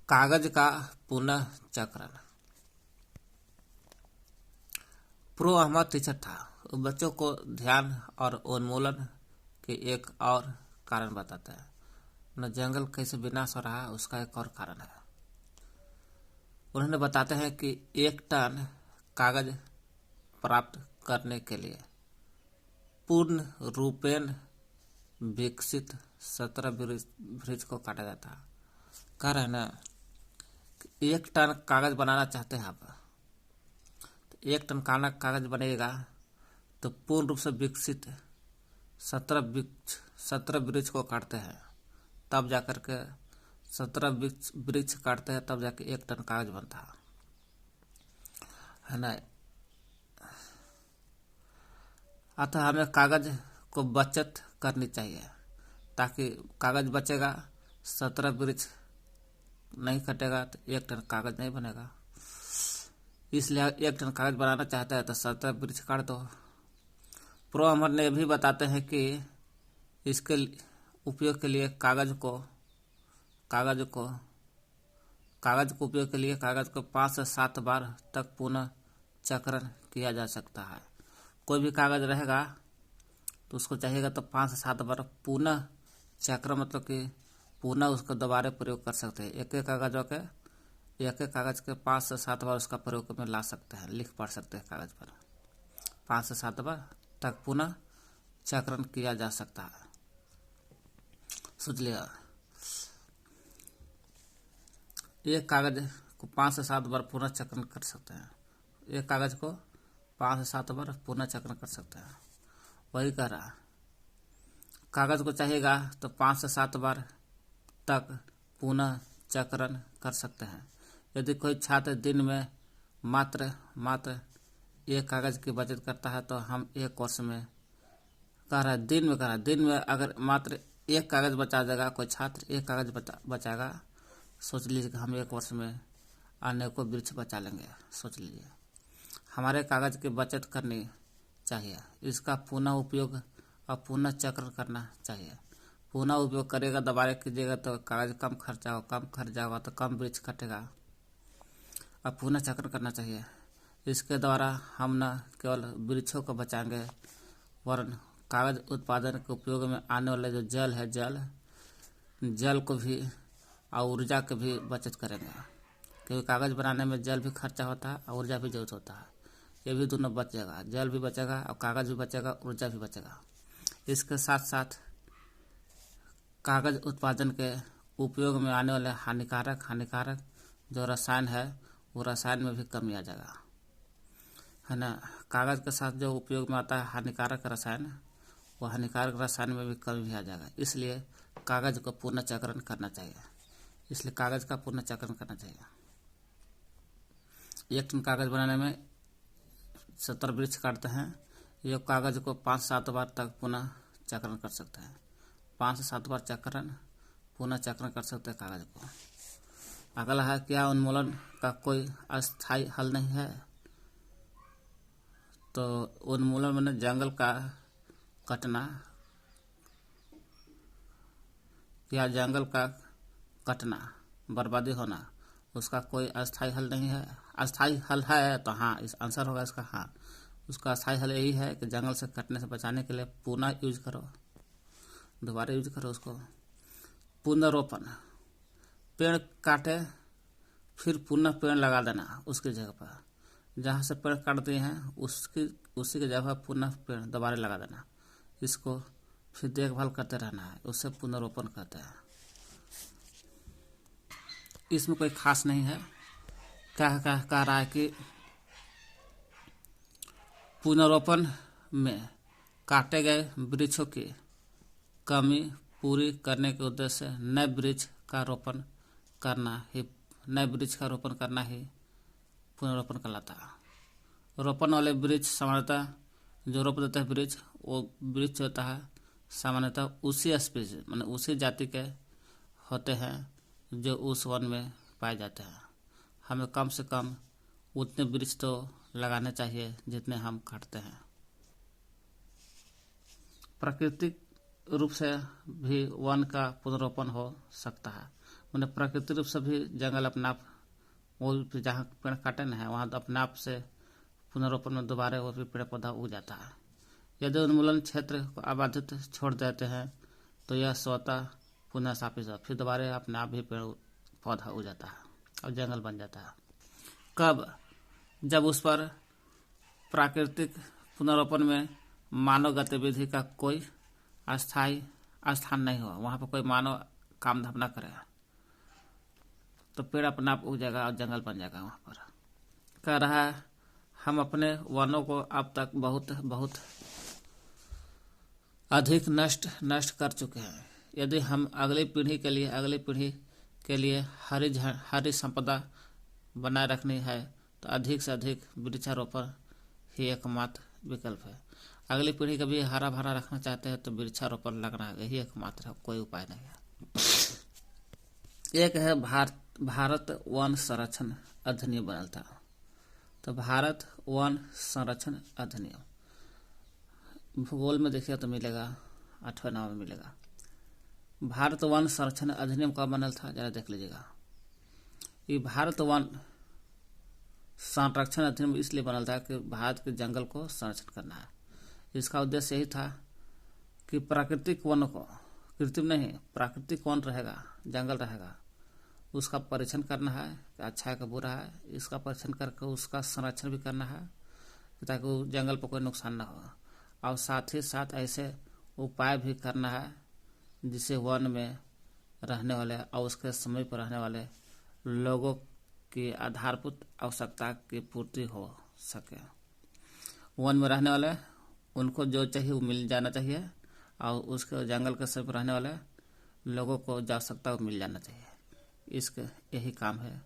कागज का पुनः चक्रण। प्रो अहमद टीचर था। वो बच्चों को ध्यान और उन्मूलन के एक और कारण बताता है। न जंगल कैसे विनाश हो रहा है उसका एक और कारण है। उन्होंने बताते हैं कि 1 टन कागज प्राप्त करने के लिए पूर्ण रूपेण विकसित 17 वृक्ष को काटा जाता है। कह रहे हैं ना, 1 टन कागज बनाना चाहते हैं आप, तो 1 टन कागज बनेगा तो पूर्ण रूप से विकसित 17 वृक्ष को काटते हैं, तब जाकर के 17 वृक्ष काटते हैं, तब जाके 1 टन कागज बनता है ना। अतः हमें कागज को बचत करनी चाहिए, ताकि कागज बचेगा, 17 वृक्ष नहीं कटेगा तो 1 टन कागज नहीं बनेगा। इसलिए 1 टन कागज बनाना चाहता है तो 17 वृक्ष काट दो। प्रो अहमद ने भी बताते हैं कि इसके उपयोग के लिए कागज को उपयोग के लिए कागज को 5 से 7 बार तक पुनः चक्रण किया जा सकता है। कोई भी कागज रहेगा तो उसको चाहिएगा तो 5 से 7 बार पुनः चक्र, मतलब कि पुनः उसको दोबारा प्रयोग कर सकते हैं। एक एक कागज के 5 से 7 बार उसका प्रयोग में ला सकते हैं, लिख पढ़ सकते हैं कागज पर। 5 से 7 बार तक पुनः चक्रण किया जा सकता है। सोच लिया, एक कागज को 5 से 7 बार पुनः चक्रण कर सकते हैं। एक कागज को 5 से 7 बार पुनः चक्रण कर सकते हैं। वही कह रहा, कागज को चाहिएगा तो 5 से 7 बार तक पुनः चक्रण कर सकते हैं। यदि कोई छात्र दिन में मात्र 1 कागज की बचत करता है तो हम 1 वर्ष में, दिन में अगर मात्र 1 कागज बचा देगा, कोई छात्र 1 कागज बचाएगा, सोच लीजिए हम 1 वर्ष में अनेकों वृक्ष बचा लेंगे। सोच लीजिए, हमारे कागज की बचत करनी चाहिए, इसका पुनः उपयोग और पुनः चक्र करना चाहिए। पुनः उपयोग करेगा, दोबारा कीजिएगा तो कागज कम खर्चा होगा तो कम वृक्ष कटेगा। अब पुनः चक्र करना चाहिए। इसके द्वारा हम न केवल वृक्षों को बचाएंगे, वरन कागज उत्पादन के उपयोग में आने वाले जो जल है, जल को भी और ऊर्जा की भी बचत करेंगे, क्योंकि कागज बनाने में जल भी खर्चा होता है और ऊर्जा भी जरूरत होता है। ये भी दोनों बच जाएगा, जल भी बचेगा और कागज भी बचेगा, ऊर्जा भी बचेगा। इसके साथ साथ कागज उत्पादन के उपयोग में आने वाले हानिकारक जो रसायन है, वो रसायन में भी कमी आ जाएगा, है ना। कागज के साथ जो उपयोग में आता है हानिकारक रसायन, वो हानिकारक रसायन में भी कमी भी आ जाएगा। इसलिए कागज को पुनः चक्रण करना चाहिए। 1 टन कागज बनाने में 70 वृक्ष काटते हैं। ये कागज को 5 से 7 बार तक पुनः चक्रण कर सकते हैं। 5 से 7 बार पुनः चक्रण कर सकते हैं कागज को। अगला है, क्या उन्मूलन का कोई अस्थायी हल नहीं है? तो उन्मूलन मैंने जंगल का कटना या जंगल का कटना, बर्बादी होना, उसका कोई अस्थायी हल नहीं है। अस्थायी हल है तो हाँ, इस आंसर होगा इसका हाँ। उसका अस्थायी हल यही है कि जंगल से कटने से बचाने के लिए पुनः यूज करो, दोबारा यूज करो उसको। पुनर्रोपण, पेड़ काटे फिर पुनः पेड़ लगा देना उसकी जगह पर। जहाँ से पेड़ काट दिए हैं उसी की जगह पुनः पेड़ दोबारा लगा देना। इसको फिर देखभाल करते रहना है, उससे पुनर्रोपण कहते हैं। इसमें कोई खास नहीं है। क्या कह रहा है कि पुनर्रोपण में काटे गए वृक्षों की कमी पूरी करने के उद्देश्य से नए वृक्ष का रोपण करना ही पुनर्रोपण कहलाता है। रोपण वाले वृक्ष सामान्यतः जो रोप देते हैं वृक्ष, वो वृक्ष होता है सामान्यतः उसी स्पीशीज माने उसी जाति के होते हैं जो उस वन में पाए जाते हैं। हमें कम से कम उतने वृक्ष तो लगाने चाहिए जितने हम काटते हैं। प्राकृतिक रूप से भी वन का पुनर्रोपण हो सकता है। मैंने प्राकृतिक रूप से भी जंगल अपने आप, वो जहाँ पेड़ काटे ना है वहाँ तो अपने आप से पुनर्रोपण में दोबारा वो भी पेड़ पौधा उग जाता है। यदि उन्मूलन क्षेत्र को आबादित छोड़ देते हैं तो यह स्वतः पुनः स्थापित हो, फिर दोबारा अपने आप ही पेड़ पौधा उग जाता है और जंगल बन जाता है। कब? जब उस पर प्राकृतिक पुनर्रोपण में मानव गतिविधि का कोई अस्थायी स्थान नहीं हो, वहाँ पर कोई मानव काम धाम न करे तो पेड़ अपने आप उग जाएगा और जंगल बन जाएगा। वहाँ पर कह रहा है हम अपने वनों को अब तक बहुत बहुत अधिक नष्ट कर चुके हैं। यदि हम अगली पीढ़ी के लिए हरी संपदा बनाए रखनी है तो अधिक से अधिक वृक्षारोपण ही एकमात्र विकल्प है। अगली पीढ़ी का भी हरा भरा रखना चाहते हैं तो वृक्षारोपण लगना है, यही एकमात्र है, कोई उपाय नहीं है। एक है भारत वन संरक्षण अधिनियम बनल था। तो भारत वन संरक्षण अधिनियम भूगोल में देखिए तो मिलेगा 8वें नाम में मिलेगा। भारत वन संरक्षण अधिनियम कब बनल था जरा देख लीजिएगा। ये भारत वन संरक्षण अधिनियम इसलिए बनल था कि भारत के जंगल को संरक्षण करना है। इसका उद्देश्य यही था कि प्राकृतिक वन को, कृत्रिम नहीं, प्राकृतिक वन रहेगा, जंगल रहेगा, उसका परीक्षण करना है कि अच्छा है कि बुरा है, इसका परीक्षण करके उसका संरक्षण भी करना है ताकि वो जंगल पर कोई नुकसान ना हो, और साथ ही साथ ऐसे उपाय भी करना है जिससे वन में रहने वाले और उसके समय पर रहने वाले लोगों की आधारभूत आवश्यकता की पूर्ति हो सके। वन में रहने वाले उनको जो चाहिए वो मिल जाना चाहिए और उसके जंगल के समय पर रहने वाले लोगों को जो आवश्यकता वो मिल जाना चाहिए। इसका यही काम है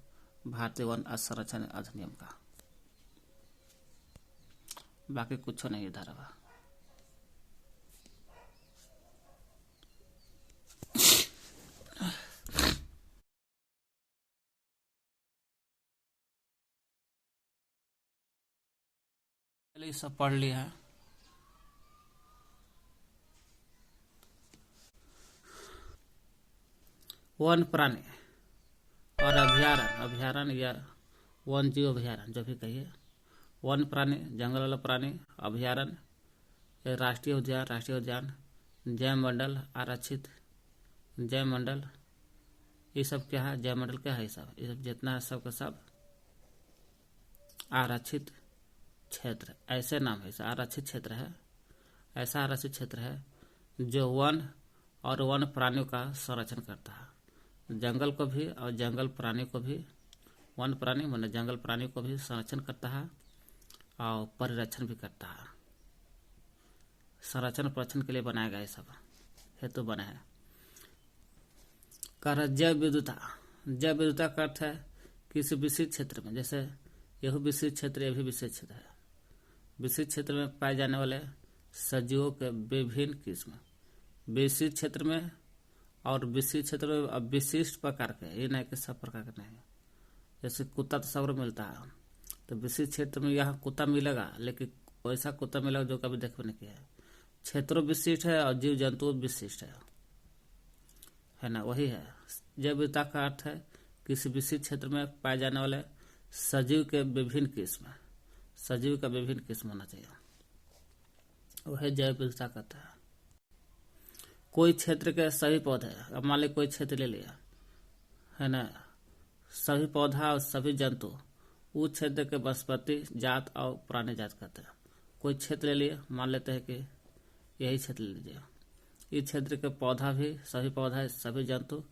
भारतीय वन संरक्षण अधिनियम का, बाकी कुछ नहीं इधर है। पहले सब पढ़ लिया है। वन प्राणी और अभ्यारण्य या वन जीव अभ्यारण्य जो भी कहिए, वन प्राणी जंगल वाला प्राणी, अभ्यारण्य राष्ट्रीय उद्यान, जैव मंडल आरक्षित, जैव मंडल ये सब क्या है, जैव मंडल क्या है, ये सब जितना है सब का सब आरक्षित क्षेत्र, ऐसे नाम है, आरक्षित क्षेत्र है। ऐसा आरक्षित क्षेत्र है जो वन और वन प्राणियों का संरक्षण करता है, जंगल को भी और जंगल प्राणी को भी, वन प्राणी माने जंगल प्राणी को भी संरक्षण करता है और परिरक्षण भी करता है। संरक्षण परिरक्षण के लिए बनाया गया, सब हेतु बना है। जैव विविधता का अर्थ है किसी विशिष्ट क्षेत्र में, जैसे यह विशिष्ट क्षेत्र, यह भी विशिष्ट क्षेत्र है, विशिष्ट क्षेत्र में पाए जाने वाले सजीवों के विभिन्न किस्म, विशिष्ट क्षेत्र में और विशिष्ट क्षेत्र में अब विशिष्ट प्रकार के, ये नहीं कि सब प्रकार के नहीं। जैसे कुत्ता तो सब मिलता है, तो विशिष्ट क्षेत्र में यहाँ कुत्ता मिलेगा, लेकिन वैसा कुत्ता मिलेगा जो कभी देखने नहीं किया है। क्षेत्रों विशिष्ट है और जीव जंतु विशिष्ट है ना, वही है। जैव विविधता का अर्थ है किसी विशिष्ट क्षेत्र में पाए जाने वाले सजीव के विभिन्न किस्म, सजीव का विभिन्न किस्म होना चाहिए, वह जैव विविधता कहता है। कोई क्षेत्र के सभी पौधे, अब मान ली कोई क्षेत्र ले लिया है ना, सभी पौधा और सभी जंतु उस क्षेत्र के वनस्पति जात और प्राणी जात कहते हैं। कोई क्षेत्र ले लिए, मान लेते हैं कि यही क्षेत्र ले लीजिए, इस क्षेत्र के पौधा भी, सभी पौधा सभी जंतु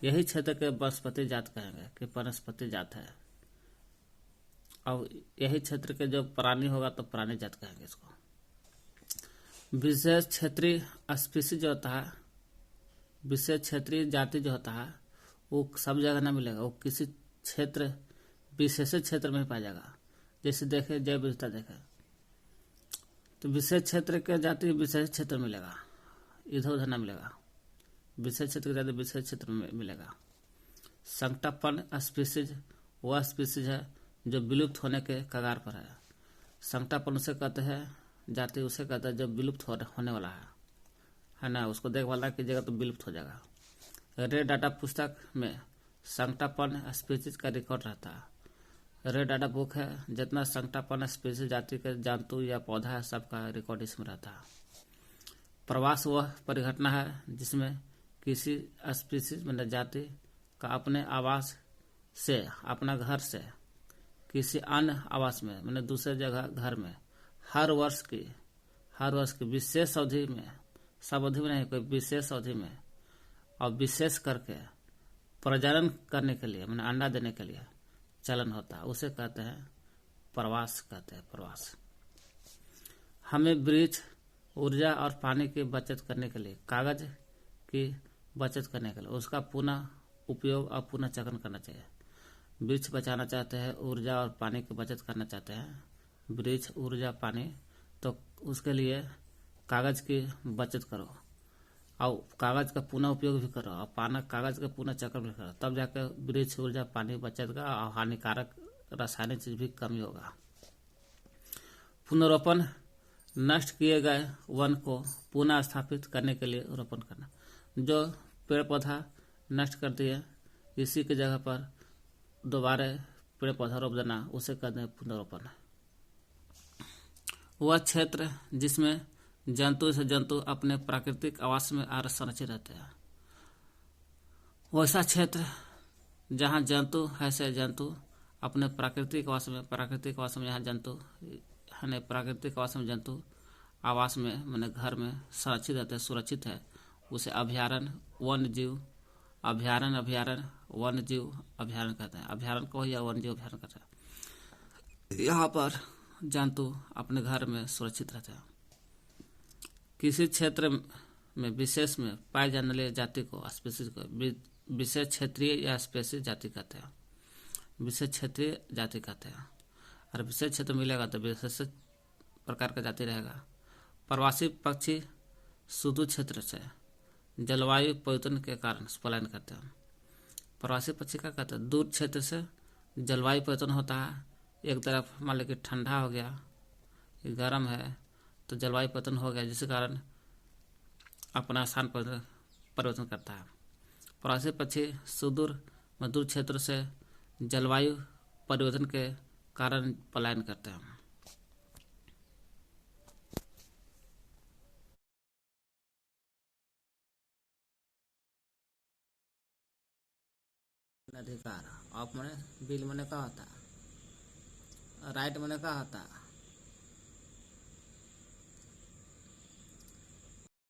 यही क्षेत्र के वनस्पति जात कहेंगे कि वनस्पति जात है, और यही क्षेत्र के जो प्राणी होगा तो प्राणी जात कहेंगे इसको। विशेष क्षेत्रीय स्पीसीज जो होता है, विशेष क्षेत्रीय जाति जो होता है वो सब जगह ना मिलेगा, वो किसी क्षेत्र विशेष क्षेत्र में पाया जाएगा। जैसे देखे जैव विविधता देखे तो विशेष क्षेत्र के जाति विशेष क्षेत्र में मिलेगा, इधर उधर ना मिलेगा। विशेष क्षेत्र की जाति विशेष क्षेत्र में मिलेगा। संकटापन स्पीसीज वह स्पीसीज है जो विलुप्त होने के कगार पर है। संकटापन उसे कहते हैं, जाति उसे कहते हैं जो विलुप्त होने वाला है ना, उसको देखभाल कीजिएगा तो विलुप्त हो जाएगा। रेड डाटा पुस्तक में संकटापन स्पीसीज का रिकॉर्ड रहता है, रेड डाटा बुक है, जितना संकटापन्न स्पीसीज जाति के जंतु या पौधा है सबका रिकॉर्ड इसमें रहता है। प्रवास वह परिघटना है जिसमें किसी स्पीसीज में जाति का अपने आवास से, अपना घर से किसी अन्य आवास में मैंने दूसरे जगह घर में हर वर्ष की विशेष अवधि में, सब अवधि में नहीं, कोई विशेष अवधि में और विशेष करके प्रजनन करने के लिए मैंने अंडा देने के लिए चलन होता है, उसे कहते हैं प्रवास, कहते हैं प्रवास। हमें वृक्ष, ऊर्जा और पानी की बचत करने के लिए, कागज की बचत करने के लिए उसका पुनः उपयोग और पुनः चक्रण करना चाहिए। वृक्ष बचाना चाहते हैं, ऊर्जा और पानी की बचत करना चाहते हैं, वृक्ष, ऊर्जा, पानी, तो उसके लिए कागज की बचत करो और कागज का पुनः उपयोग भी करो और कागज का पुनः चक्रण भी करो, तब जाकर वृक्ष, ऊर्जा, पानी बचत का और हानिकारक रासायनिक चीज भी कमी होगा। पुनरोपण, नष्ट किए गए वन को पुनः स्थापित करने के लिए रोपण करना। जो पेड़ पौधा नष्ट कर दिए इसी की जगह पर दोबारा पेड़ पौधा रोप देना, उसे कहते हैं पुनरोपण। वह क्षेत्र जिसमें जंतु से जंतु अपने प्राकृतिक आवास में संरक्षित रहते हैं, वैसा क्षेत्र जहाँ जंतु है से जंतु अपने प्राकृतिक आवास में यहाँ जंतु है, प्राकृतिक आवास में जंतु आवास में मैंने घर में संरक्षित रहते हैं, सुरक्षित है, उसे अभयारण्य, वन्य जीव अभयारण्य, वन्य जीव अभयारण्य कहते हैं। अभयारण्य को या वन्य जीव अभयारण्य कहते हैं। यहाँ पर जंतु अपने घर में सुरक्षित रहते हैं। किसी क्षेत्र में विशेष में पाए जाने वाली जाति को, स्पीसीज को विशेष क्षेत्रीय या स्पेसीज जाति कहते हैं, विशेष क्षेत्रीय जाति कहते हैं। और विशेष क्षेत्र मिलेगा तो विशेष प्रकार का जाति रहेगा। प्रवासी पक्षी सुदूर क्षेत्र से जलवायु परिवर्तन के कारण पलायन करते हैं। प्रवासी पक्षी क्या कहते हैं? दूर क्षेत्र से जलवायु परिवर्तन होता है, एक तरफ मान लो कि ठंडा हो गया, गर्म है, तो जलवायु परिवर्तन हो गया जिसके कारण अपना स्थान परिवर्तन करता है। प्रवासी पक्षी सुदूर मधुर क्षेत्र से जलवायु परिवर्तन के कारण पलायन करते हैं। अधिकार, ऑफ मने बिल मने का होता, राइट मने का होता,